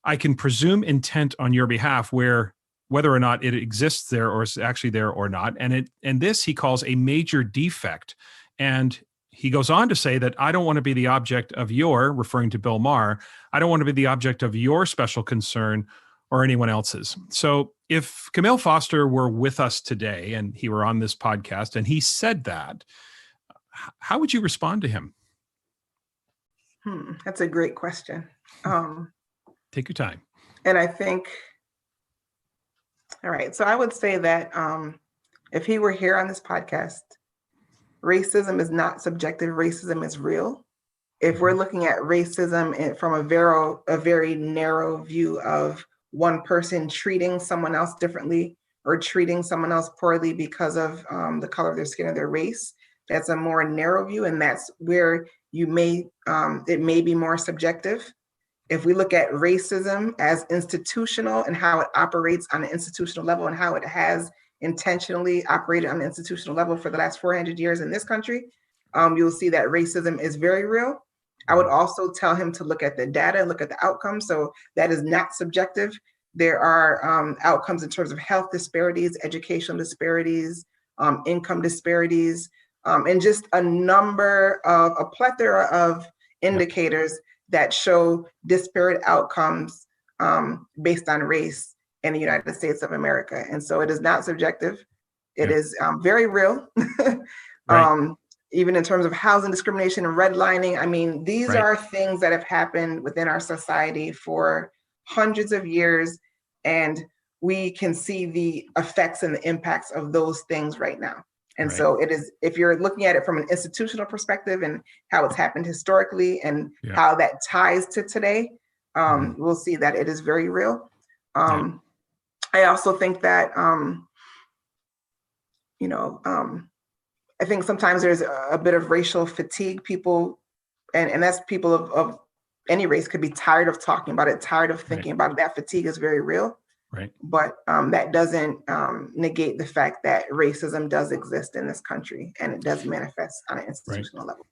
"I can presume intent on your behalf whether or not it exists there or is actually there or not. And this he calls a major defect." And he goes on to say that I don't want to be the object of referring to Bill Maher, I don't want to be the object of your special concern or anyone else's. So if Camille Foster were with us today and he were on this podcast and he said that, how would you respond to him? That's a great question. Take your time. And I think, all right, so I would say that if he were here on this podcast, racism is not subjective, racism is real. if we're looking at racism from a very narrow view of one person treating someone else differently or treating someone else poorly because of the color of their skin or their race, that's a more narrow view, and that's where it may be more subjective. If we look at racism as institutional and how it operates on an institutional level and how it has intentionally operated on an institutional level for the last 400 years in this country, you'll see that racism is very real. I would also tell him to look at the data and look at the outcomes. So that is not subjective. There are outcomes in terms of health disparities, educational disparities, income disparities, and just a plethora of indicators that show disparate outcomes based on race in the United States of America. And so it is not subjective. It is very real. Right. Even in terms of housing discrimination and redlining. I mean, these are things that have happened within our society for hundreds of years, and we can see the effects and the impacts of those things right now. And so it is, if you're looking at it from an institutional perspective and how it's happened historically and how that ties to today, we'll see that it is very real. I also think that, I think sometimes there's a bit of racial fatigue. People, and that's people of any race, could be tired of talking about it, tired of thinking about it. That fatigue is very real. Right. But that doesn't negate the fact that racism does exist in this country, and it does manifest on an institutional level.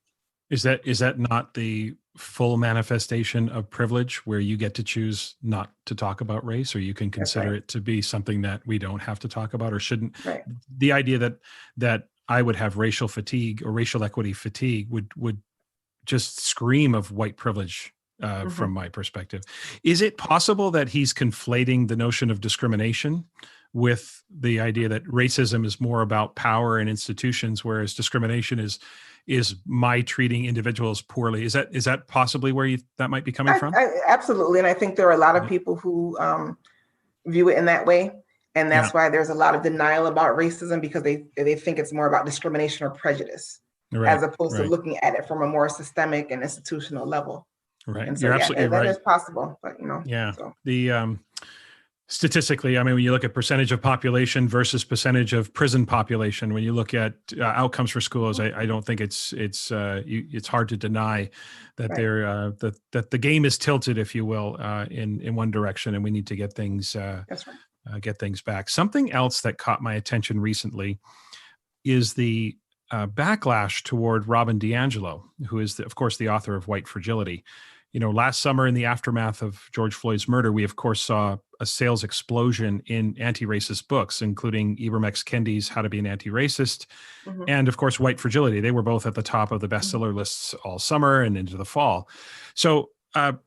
Is that not the full manifestation of privilege, where you get to choose not to talk about race, or you can consider it to be something that we don't have to talk about or shouldn't? The idea that I would have racial fatigue or racial equity fatigue would just scream of white privilege from my perspective. Is it possible that he's conflating the notion of discrimination with the idea that racism is more about power and institutions, whereas discrimination is my treating individuals poorly? Is that possibly where that might be coming from? Absolutely. And I think there are a lot of people who view it in that way. And that's why there's a lot of denial about racism, because they think it's more about discrimination or prejudice, as opposed to looking at it from a more systemic and institutional level. Right. And so, You're absolutely right. That is possible, but the statistically, I mean, when you look at percentage of population versus percentage of prison population, when you look at outcomes for schools, I don't think it's hard to deny that that the game is tilted, if you will, in one direction, and we need to get things get things back. Something else that caught my attention recently is the backlash toward Robin DiAngelo, who is, of course, the author of White Fragility. Last summer, in the aftermath of George Floyd's murder, we, of course, saw a sales explosion in anti-racist books, including Ibram X. Kendi's How to Be an Anti-Racist, and, of course, White Fragility. They were both at the top of the bestseller lists all summer and into the fall. So now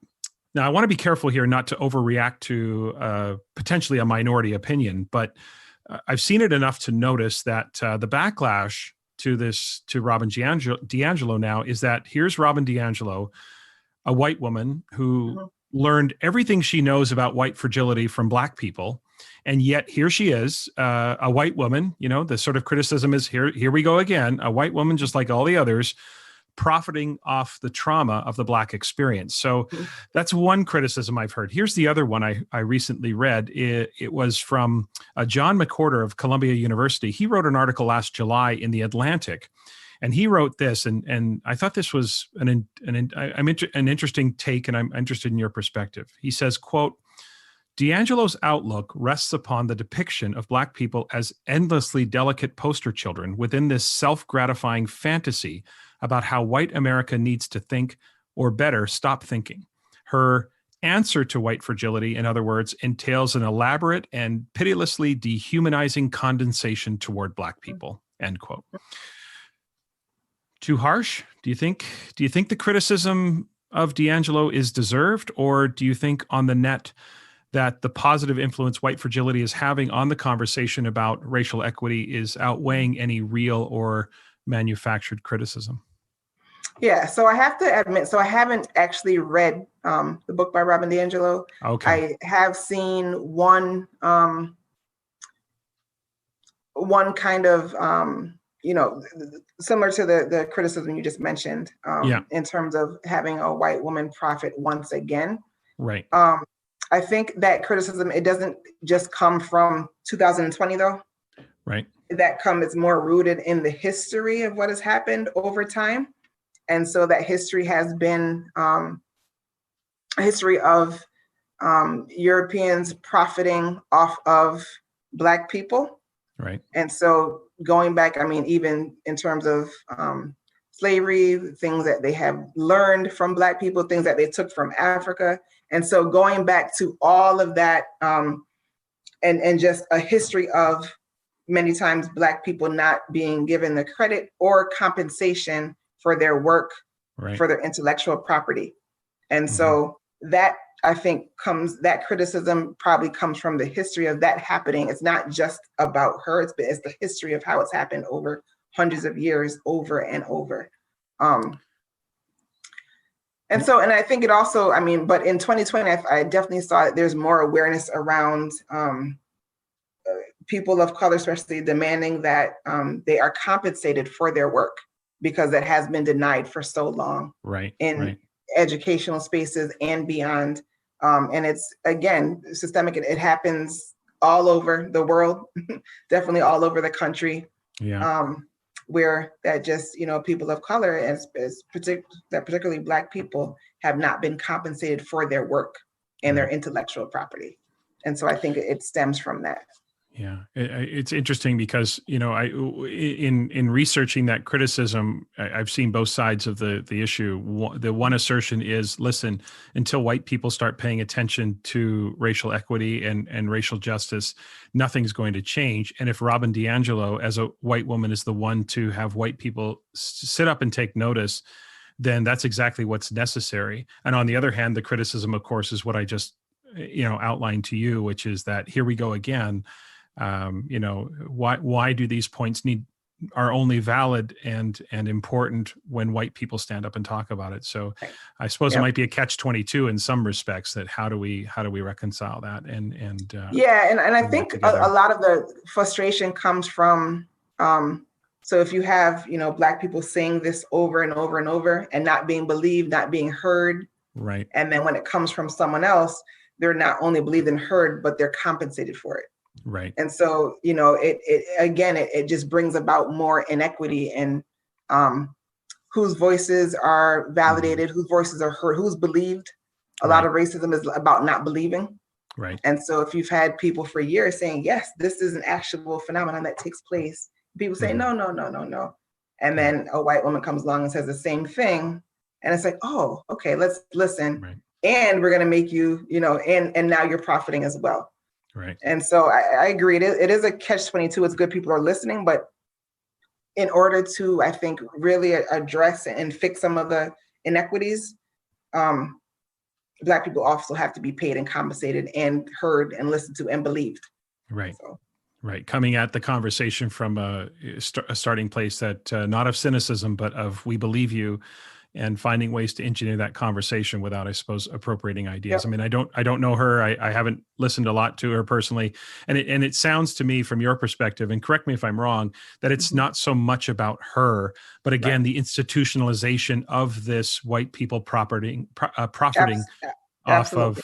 I want to be careful here not to overreact to potentially a minority opinion, but I've seen it enough to notice that the backlash to Robin DiAngelo now is that here's Robin DiAngelo, a white woman who learned everything she knows about white fragility from Black people. And yet here she is, a white woman. The sort of criticism is here we go again, a white woman, just like all the others, profiting off the trauma of the Black experience. So that's one criticism I've heard. Here's the other one I recently read. It was from John McWhorter of Columbia University. He wrote an article last July in The Atlantic, and he wrote this, and I thought this was an interesting take, and I'm interested in your perspective. He says, quote, DiAngelo's outlook rests upon the depiction of Black people as endlessly delicate poster children within this self-gratifying fantasy about how white America needs to think, or better, stop thinking. Her answer to white fragility, in other words, entails an elaborate and pitilessly dehumanizing condensation toward Black people, end quote. Too harsh? Do you think the criticism of DiAngelo is deserved, or do you think on the net that the positive influence white fragility is having on the conversation about racial equity is outweighing any real or manufactured criticism? Yeah, so I have to admit, I haven't actually read the book by Robin DiAngelo. Okay. I have seen one kind of similar to the criticism you just mentioned, Yeah. in terms of having a white woman prophet once again. Right. I think that criticism, it doesn't just come from 2020 though. Right. It's more rooted in the history of what has happened over time. And so that history has been a history of Europeans profiting off of Black people. Right. And so going back, I mean, even in terms of slavery, things that they have learned from Black people, things that they took from Africa. And so going back to all of that, and just a history of many times Black people not being given the credit or compensation for their work, Right. for their intellectual property. And Mm-hmm. so that, I think, that criticism probably comes from the history of that happening. It's not just about her, it's the history of how it's happened over hundreds of years, over and over. And I think it also, I mean, but in 2020, I definitely saw that there's more awareness around people of color, especially demanding that they are compensated for their work, because that has been denied for so long. Right. In educational spaces and beyond. And it's, again, systemic. It happens all over the world, definitely all over the country. Yeah. Where that just, people of color, particularly Black people, have not been compensated for their work and their intellectual property. And so I think it stems from that. Yeah, it's interesting because, in researching that criticism, I've seen both sides of the issue. The one assertion is, listen, until white people start paying attention to racial equity and racial justice, nothing's going to change. And if Robin DiAngelo, as a white woman, is the one to have white people sit up and take notice, then that's exactly what's necessary. And on the other hand, the criticism, of course, is what I just, outlined to you, which is that here we go again. Why do these points are only valid and important when white people stand up and talk about it? So I suppose it might be a catch-22 in some respects, that how do we reconcile that? And I think a lot of the frustration comes from, so if you have, Black people saying this over and over and over and not being believed, not being heard. Right. And then when it comes from someone else, they're not only believed and heard, but they're compensated for it. Right. And so, it just brings about more inequity in whose voices are validated, whose voices are heard, who's believed. A lot of racism is about not believing. Right. And so if you've had people for years saying, yes, this is an actual phenomenon that takes place, people say, no. And then a white woman comes along and says the same thing. And it's like, oh, okay, let's listen. Right. And we're going to make you, and now you're profiting as well. Right. And so I agree. It is a catch-22. It's good people are listening, but in order to, I think, really address and fix some of the inequities, Black people also have to be paid and compensated and heard and listened to and believed. Right. So. Right. Coming at the conversation from a starting place that not of cynicism, but of we believe you, and finding ways to engineer that conversation without, I suppose, appropriating ideas. Yep. I mean, I don't know her. I haven't listened a lot to her personally. And it sounds to me from your perspective, and correct me if I'm wrong, that it's not so much about her, but again, the institutionalization of this white people profiting off of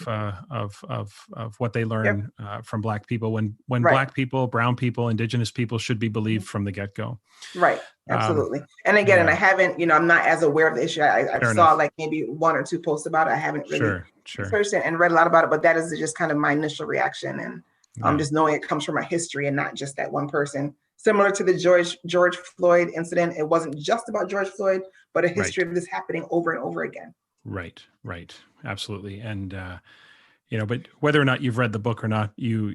what they learn from Black people when Black people, brown people, indigenous people should be believed from the get-go. Right. Absolutely. And again, and I haven't, I'm not as aware of the issue. I saw like maybe one or two posts about it. I haven't really researched it and read a lot about it, but that is just kind of my initial reaction. And just knowing it comes from a history and not just that one person. Similar to the George Floyd incident, it wasn't just about George Floyd, but a history of this happening over and over again. Right. Absolutely. And, but whether or not you've read the book or not, you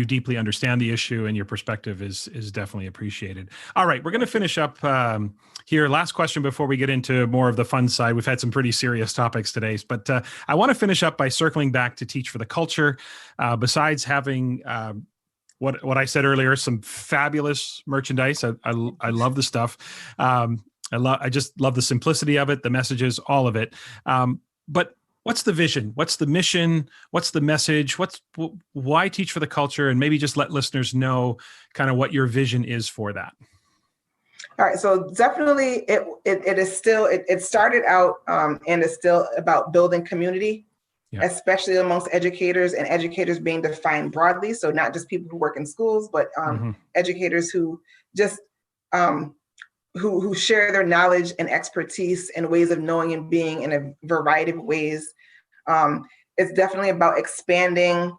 deeply understand the issue, and your perspective is definitely appreciated. All right. We're going to finish up here. Last question before we get into more of the fun side. We've had some pretty serious topics today, but I want to finish up by circling back to Teach for the Culture. Besides having what I said earlier, some fabulous merchandise. I love the stuff. I just love the simplicity of it, the messages, all of it. But what's the vision? What's the mission? What's the message? Why Teach for the Culture? And maybe just let listeners know kind of what your vision is for that. All right, so definitely it started out and is still about building community, especially amongst educators, and educators being defined broadly. So not just people who work in schools, but educators who just who share their knowledge and expertise and ways of knowing and being in a variety of ways. It's definitely about expanding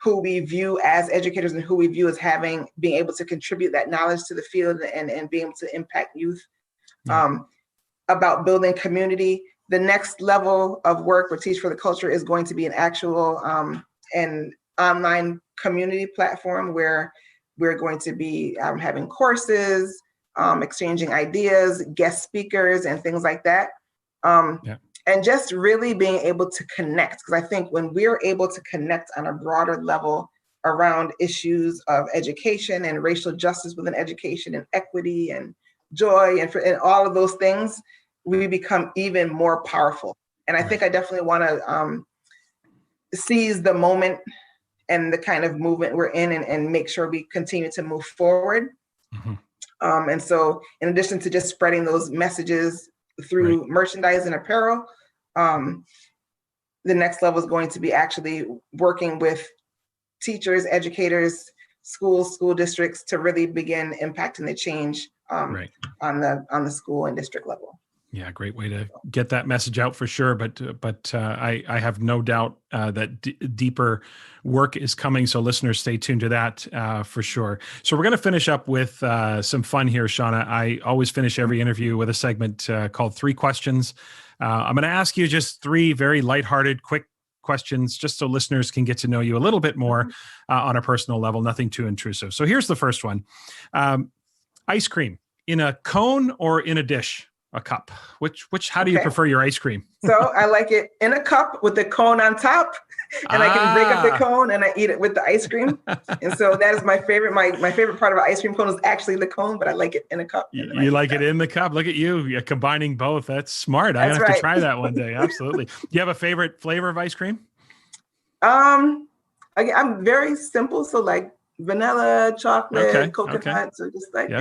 who we view as educators and who we view as being able to contribute that knowledge to the field and being able to impact youth. About building community. The next level of work for Teach for the Culture is going to be an actual an online community platform where we're going to be having courses, exchanging ideas, guest speakers, and things like that. And just really being able to connect, because I think when we're able to connect on a broader level around issues of education and racial justice within education and equity and joy and all of those things, we become even more powerful. And I think I definitely want to seize the moment and the kind of movement we're in and make sure we continue to move forward. And so in addition to just spreading those messages through merchandise and apparel, the next level is going to be actually working with teachers, educators, schools, school districts to really begin impacting the change on the school and district level. Yeah, great way to get that message out for sure. But I have no doubt that deeper work is coming. So listeners, stay tuned to that for sure. So we're going to finish up with some fun here, Shawna. I always finish every interview with a segment called 3 Questions. I'm going to ask you just 3 very lighthearted, quick questions, just so listeners can get to know you a little bit more on a personal level, nothing too intrusive. So here's the first one. Ice cream, in a cone or in a dish? A cup. How do you prefer your ice cream? So I like it in a cup with the cone on top, and I can break up the cone and I eat it with the ice cream. And so that is my favorite. My favorite part of an ice cream cone is actually the cone, but I like it in a cup. You like it in the cup. Look at you. You're combining both. That's smart. I'm going to have to try that one day. Absolutely. Do you have a favorite flavor of ice cream? I'm very simple. So like vanilla, chocolate, coconut. So just like,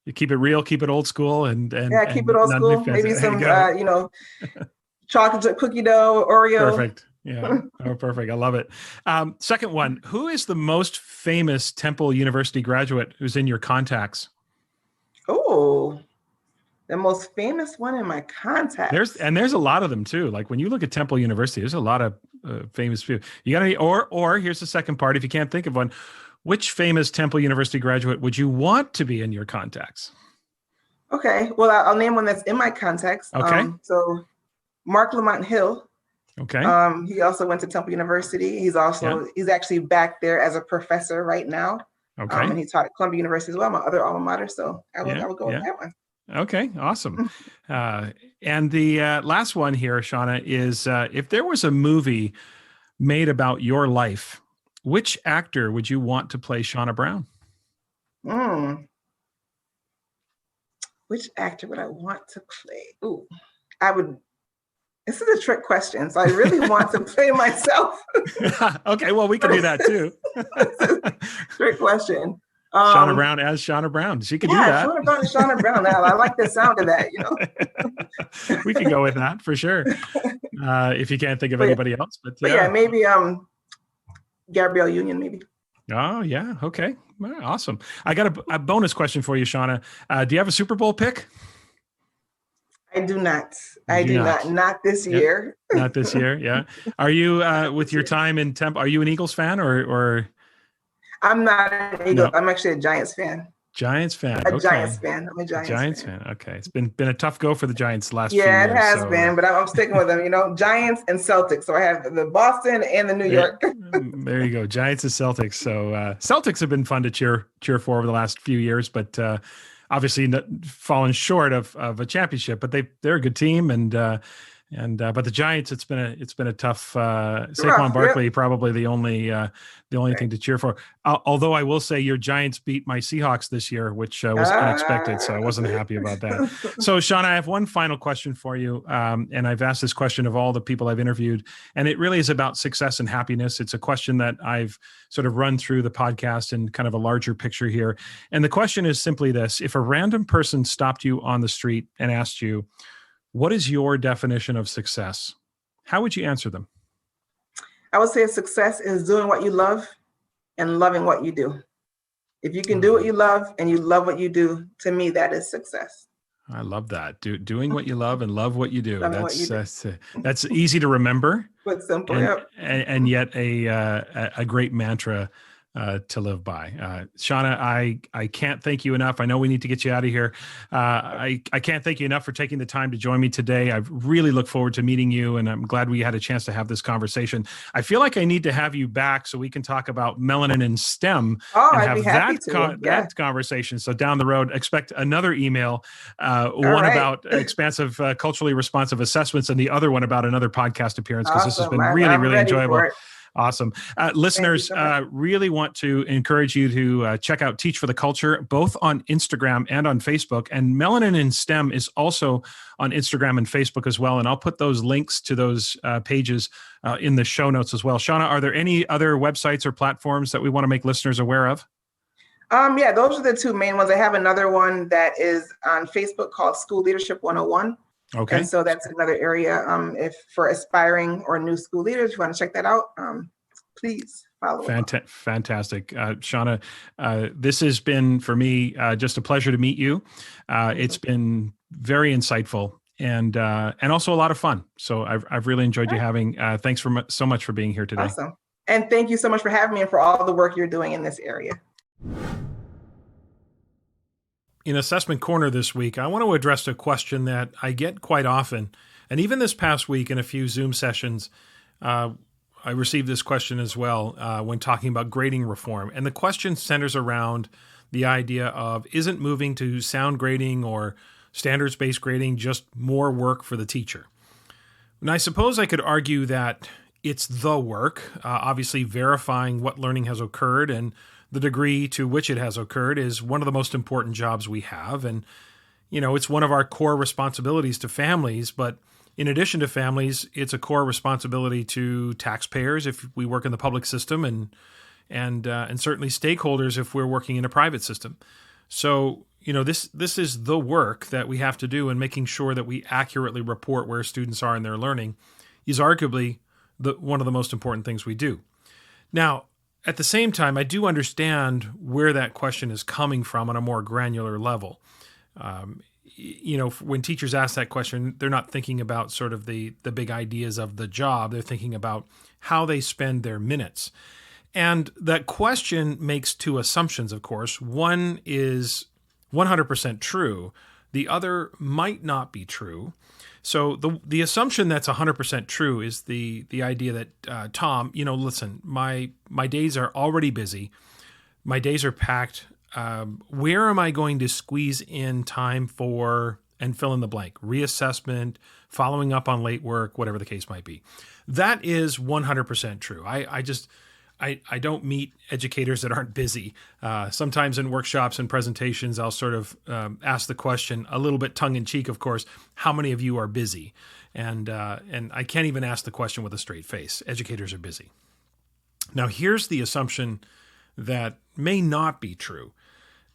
You keep it real, keep it old school, and keep it old school. Maybe some chocolate cookie dough, Oreo. Perfect. Yeah. Oh, perfect. I love it. Second one. Who is the most famous Temple University graduate who's in your contacts? Oh, the most famous one in my contacts. There's a lot of them too. Like when you look at Temple University, there's a lot of famous people. You got any? Or here's the second part. If you can't think of one. Which famous Temple University graduate would you want to be in your contacts? Okay, well, I'll name one that's in my contacts. Okay. So Mark Lamont Hill. Okay. He also went to Temple University. He's actually back there as a professor right now. Okay. And he taught at Columbia University as well, my other alma mater. So I would go with that one. Okay, awesome. And the last one here, Shawna, is if there was a movie made about your life, which actor would you want to play Shawna Brown? Which actor would I want to play? This is a trick question. So I really want to play myself. Okay, well, we can do that too. Trick question. Shawna Brown as Shawna Brown. She could do that. Shawna Brown as Shawna Brown. I like the sound of that, We can go with that for sure. If you can't think of anybody else. But maybe Gabrielle Union, maybe. Oh, yeah. Okay. Awesome. I got a bonus question for you, Shawna. Do you have a Super Bowl pick? I do not. I do not. Not this year. Not this year. Yeah. Are you, with your time in Temple, are you an Eagles fan or? I'm not an Eagles. No. I'm actually a Giants fan. Giants fan. Giants fan. I'm a Giants fan. Okay. It's been a tough go for the Giants last few years. Yeah, it has been, but I'm sticking with them, Giants and Celtics. So I have the Boston and the New York. There you go. Giants and Celtics. So Celtics have been fun to cheer for over the last few years, but obviously fallen short of a championship, but they're a good team. And And but the Giants, it's been a tough. Saquon Rough, Barkley, yep. probably the only thing to cheer for. Although I will say your Giants beat my Seahawks this year, which was unexpected, so I wasn't happy about that. So, Shawna, I have one final question for you, and I've asked this question of all the people I've interviewed, and it really is about success and happiness. It's a question that I've sort of run through the podcast in kind of a larger picture here, and the question is simply this: if a random person stopped you on the street and asked you, what is your definition of success? How would you answer them? I would say success is doing what you love and loving what you do. If you can do what you love and you love what you do, to me, that is success. I love that. Doing what you love and love what you do. Loving That's easy to remember, but simple, and yet a great mantra to live by. Shawna, I can't thank you enough. I know we need to get you out of here. I can't thank you enough for taking the time to join me today. I really look forward to meeting you, and I'm glad we had a chance to have this conversation. I feel like I need to have you back so we can talk about melanin and STEM and I'd be happy to. that conversation. So down the road, expect another email, about expansive, culturally responsive assessments, and the other one about another podcast appearance, because this has been really enjoyable. Awesome. Listeners, really want to encourage you to check out Teach for the Culture, both on Instagram and on Facebook. And Melanin in STEM is also on Instagram and Facebook as well. And I'll put those links to those pages in the show notes as well. Shawna, are there any other websites or platforms that we want to make listeners aware of? Yeah, those are the two main ones. I have another one that is on Facebook called School Leadership 101. Okay. And so that's another area. If for aspiring or new school leaders, you want to check that out, please follow. Fantastic. Shawna, this has been, for me, just a pleasure to meet you. It's been very insightful and also a lot of fun. So I've really enjoyed you having. Thanks so much for being here today. Awesome. And thank you so much for having me and for all the work you're doing in this area. In Assessment Corner this week, I want to address a question that I get quite often. And even this past week in a few Zoom sessions, I received this question as well when talking about grading reform. And the question centers around the idea of, isn't moving to sound grading or standards-based grading just more work for the teacher? And I suppose I could argue that it's the work, obviously verifying what learning has occurred and the degree to which it has occurred is one of the most important jobs we have. And, it's one of our core responsibilities to families. But in addition to families, it's a core responsibility to taxpayers if we work in the public system and certainly stakeholders if we're working in a private system. So, this is the work that we have to do, and making sure that we accurately report where students are in their learning is arguably one of the most important things we do. Now, at the same time, I do understand where that question is coming from on a more granular level. When teachers ask that question, they're not thinking about sort of the big ideas of the job. They're thinking about how they spend their minutes. And that question makes two assumptions, of course. One is 100% true. The other might not be true. So the assumption that's 100% true is the idea that, Tom, listen, my days are already busy. My days are packed. Where am I going to squeeze in time for, and fill in the blank, reassessment, following up on late work, whatever the case might be? That is 100% true. I don't meet educators that aren't busy. Sometimes in workshops and presentations, I'll sort of ask the question, a little bit tongue-in-cheek, of course, how many of you are busy? And I can't even ask the question with a straight face. Educators are busy. Now, here's the assumption that may not be true,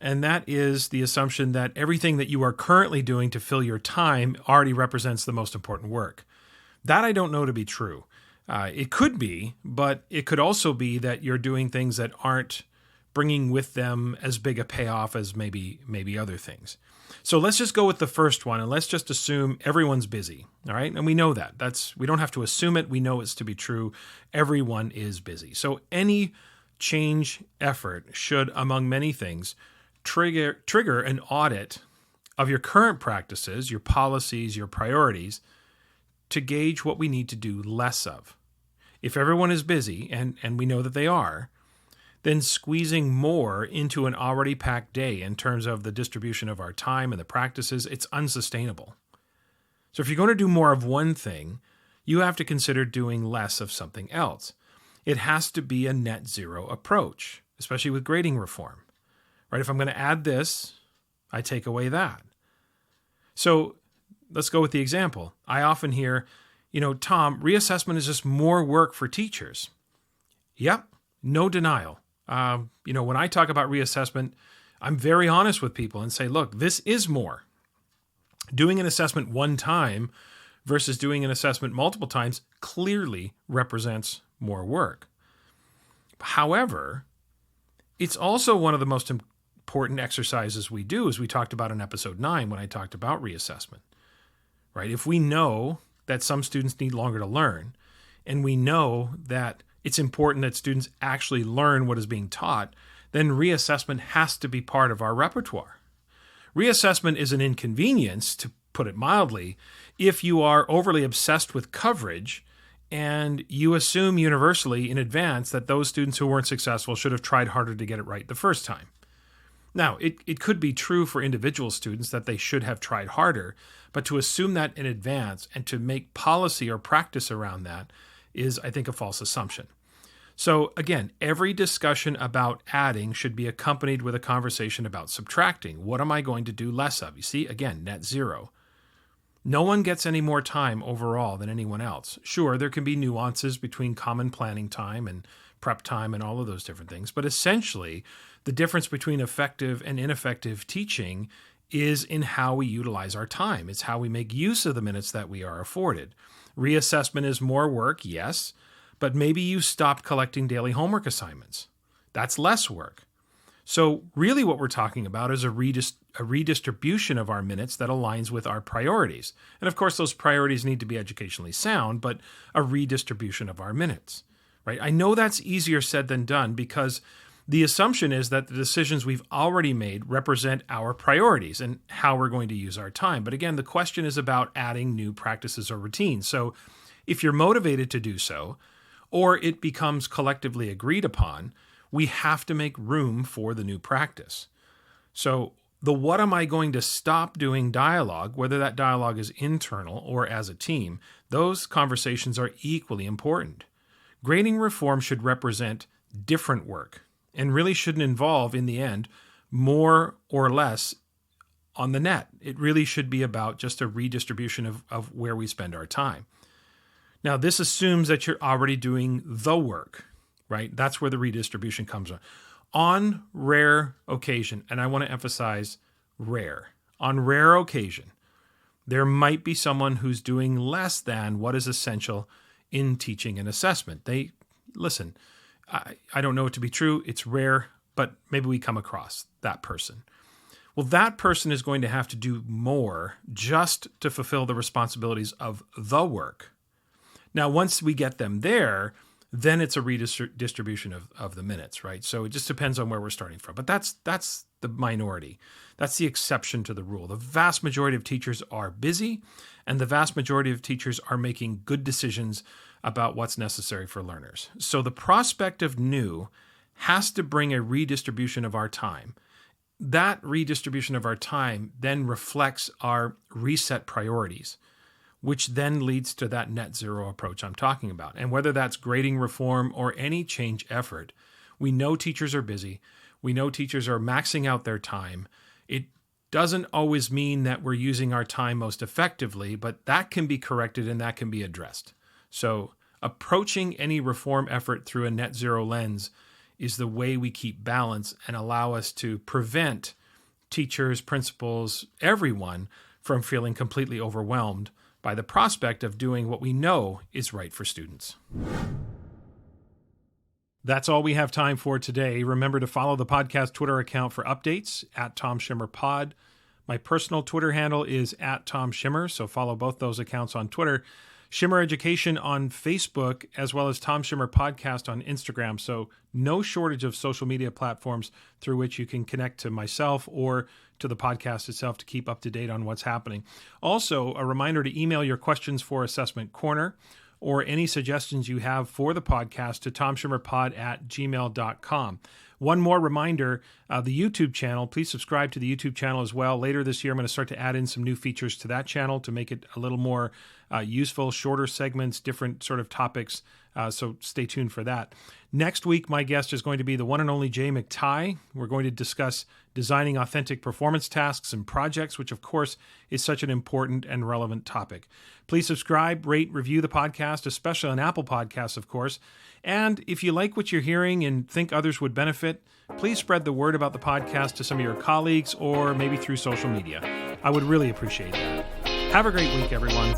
and that is the assumption that everything that you are currently doing to fill your time already represents the most important work. That I don't know to be true. It could be, but it could also be that you're doing things that aren't bringing with them as big a payoff as maybe other things. So let's just go with the first one, and let's just assume everyone's busy, all right? And we know that. We don't have to assume it. We know it's to be true. Everyone is busy. So any change effort should, among many things, trigger an audit of your current practices, your policies, your priorities, to gauge what we need to do less of. If everyone is busy, and we know that they are, then squeezing more into an already packed day in terms of the distribution of our time and the practices, it's unsustainable. So if you're going to do more of one thing, you have to consider doing less of something else. It has to be a net zero approach, especially with grading reform, right? If I'm going to add this, I take away that. So let's go with the example. I often hear, Tom, reassessment is just more work for teachers. Yep, no denial. When I talk about reassessment, I'm very honest with people and say, look, this is more. Doing an assessment one time versus doing an assessment multiple times clearly represents more work. However, it's also one of the most important exercises we do, as we talked about in episode 9 when I talked about reassessment, right? If we know that some students need longer to learn, and we know that it's important that students actually learn what is being taught, then reassessment has to be part of our repertoire. Reassessment is an inconvenience, to put it mildly, if you are overly obsessed with coverage and you assume universally in advance that those students who weren't successful should have tried harder to get it right the first time. Now, it could be true for individual students that they should have tried harder, but to assume that in advance and to make policy or practice around that is, I think, a false assumption. So again, every discussion about adding should be accompanied with a conversation about subtracting. What am I going to do less of? You see, again, net zero. No one gets any more time overall than anyone else. Sure, there can be nuances between common planning time and prep time and all of those different things, but essentially, the difference between effective and ineffective teaching is in how we utilize our time. It's how we make use of the minutes that we are afforded. Reassessment is more work, yes, but maybe you stopped collecting daily homework assignments. That's less work. So really what we're talking about is a redistribution of our minutes that aligns with our priorities. And of course, those priorities need to be educationally sound, but a redistribution of our minutes, right? I know that's easier said than done because the assumption is that the decisions we've already made represent our priorities and how we're going to use our time. But again, the question is about adding new practices or routines. So if you're motivated to do so, or it becomes collectively agreed upon, we have to make room for the new practice. So the what am I going to stop doing dialogue, whether that dialogue is internal or as a team, those conversations are equally important. Grading reform should represent different work and really shouldn't involve, in the end, more or less on the net. It really should be about just a redistribution of where we spend our time. Now, this assumes that you're already doing the work, right? That's where the redistribution comes from. On rare occasion, and I want to emphasize rare, on rare occasion, there might be someone who's doing less than what is essential in teaching and assessment. Listen, I don't know it to be true. It's rare, but maybe we come across that person. Well, that person is going to have to do more just to fulfill the responsibilities of the work. Now, once we get them there, then it's a redistribution of the minutes, right? So it just depends on where we're starting from. But that's the minority. That's the exception to the rule. The vast majority of teachers are busy, and the vast majority of teachers are making good decisions about what's necessary for learners. So the prospect of new has to bring a redistribution of our time. That redistribution of our time then reflects our reset priorities, which then leads to that net zero approach I'm talking about. And whether that's grading reform or any change effort, we know teachers are busy. We know teachers are maxing out their time. It doesn't always mean that we're using our time most effectively, but that can be corrected and that can be addressed. So approaching any reform effort through a net zero lens is the way we keep balance and allow us to prevent teachers, principals, everyone from feeling completely overwhelmed by the prospect of doing what we know is right for students. That's all we have time for today. Remember to follow the podcast Twitter account for updates at Tom Schimmer Pod. My personal Twitter handle is at Tom Schimmer, so follow both those accounts on Twitter. Schimmer Education on Facebook, as well as Tom Schimmer Podcast on Instagram. So no shortage of social media platforms through which you can connect to myself or to the podcast itself to keep up to date on what's happening. Also, a reminder to email your questions for Assessment Corner or any suggestions you have for the podcast to tomschimmerpod@gmail.com. One more reminder, the YouTube channel, please subscribe to the YouTube channel as well. Later this year, I'm going to start to add in some new features to that channel to make it a little more useful, shorter segments, different sort of topics. So stay tuned for that. Next week, my guest is going to be the one and only Jay McTighe. We're going to discuss designing authentic performance tasks and projects, which of course is such an important and relevant topic. Please subscribe, rate, review the podcast, especially on Apple Podcasts, of course. And if you like what you're hearing and think others would benefit, please spread the word about the podcast to some of your colleagues or maybe through social media. I would really appreciate that. Have a great week, everyone.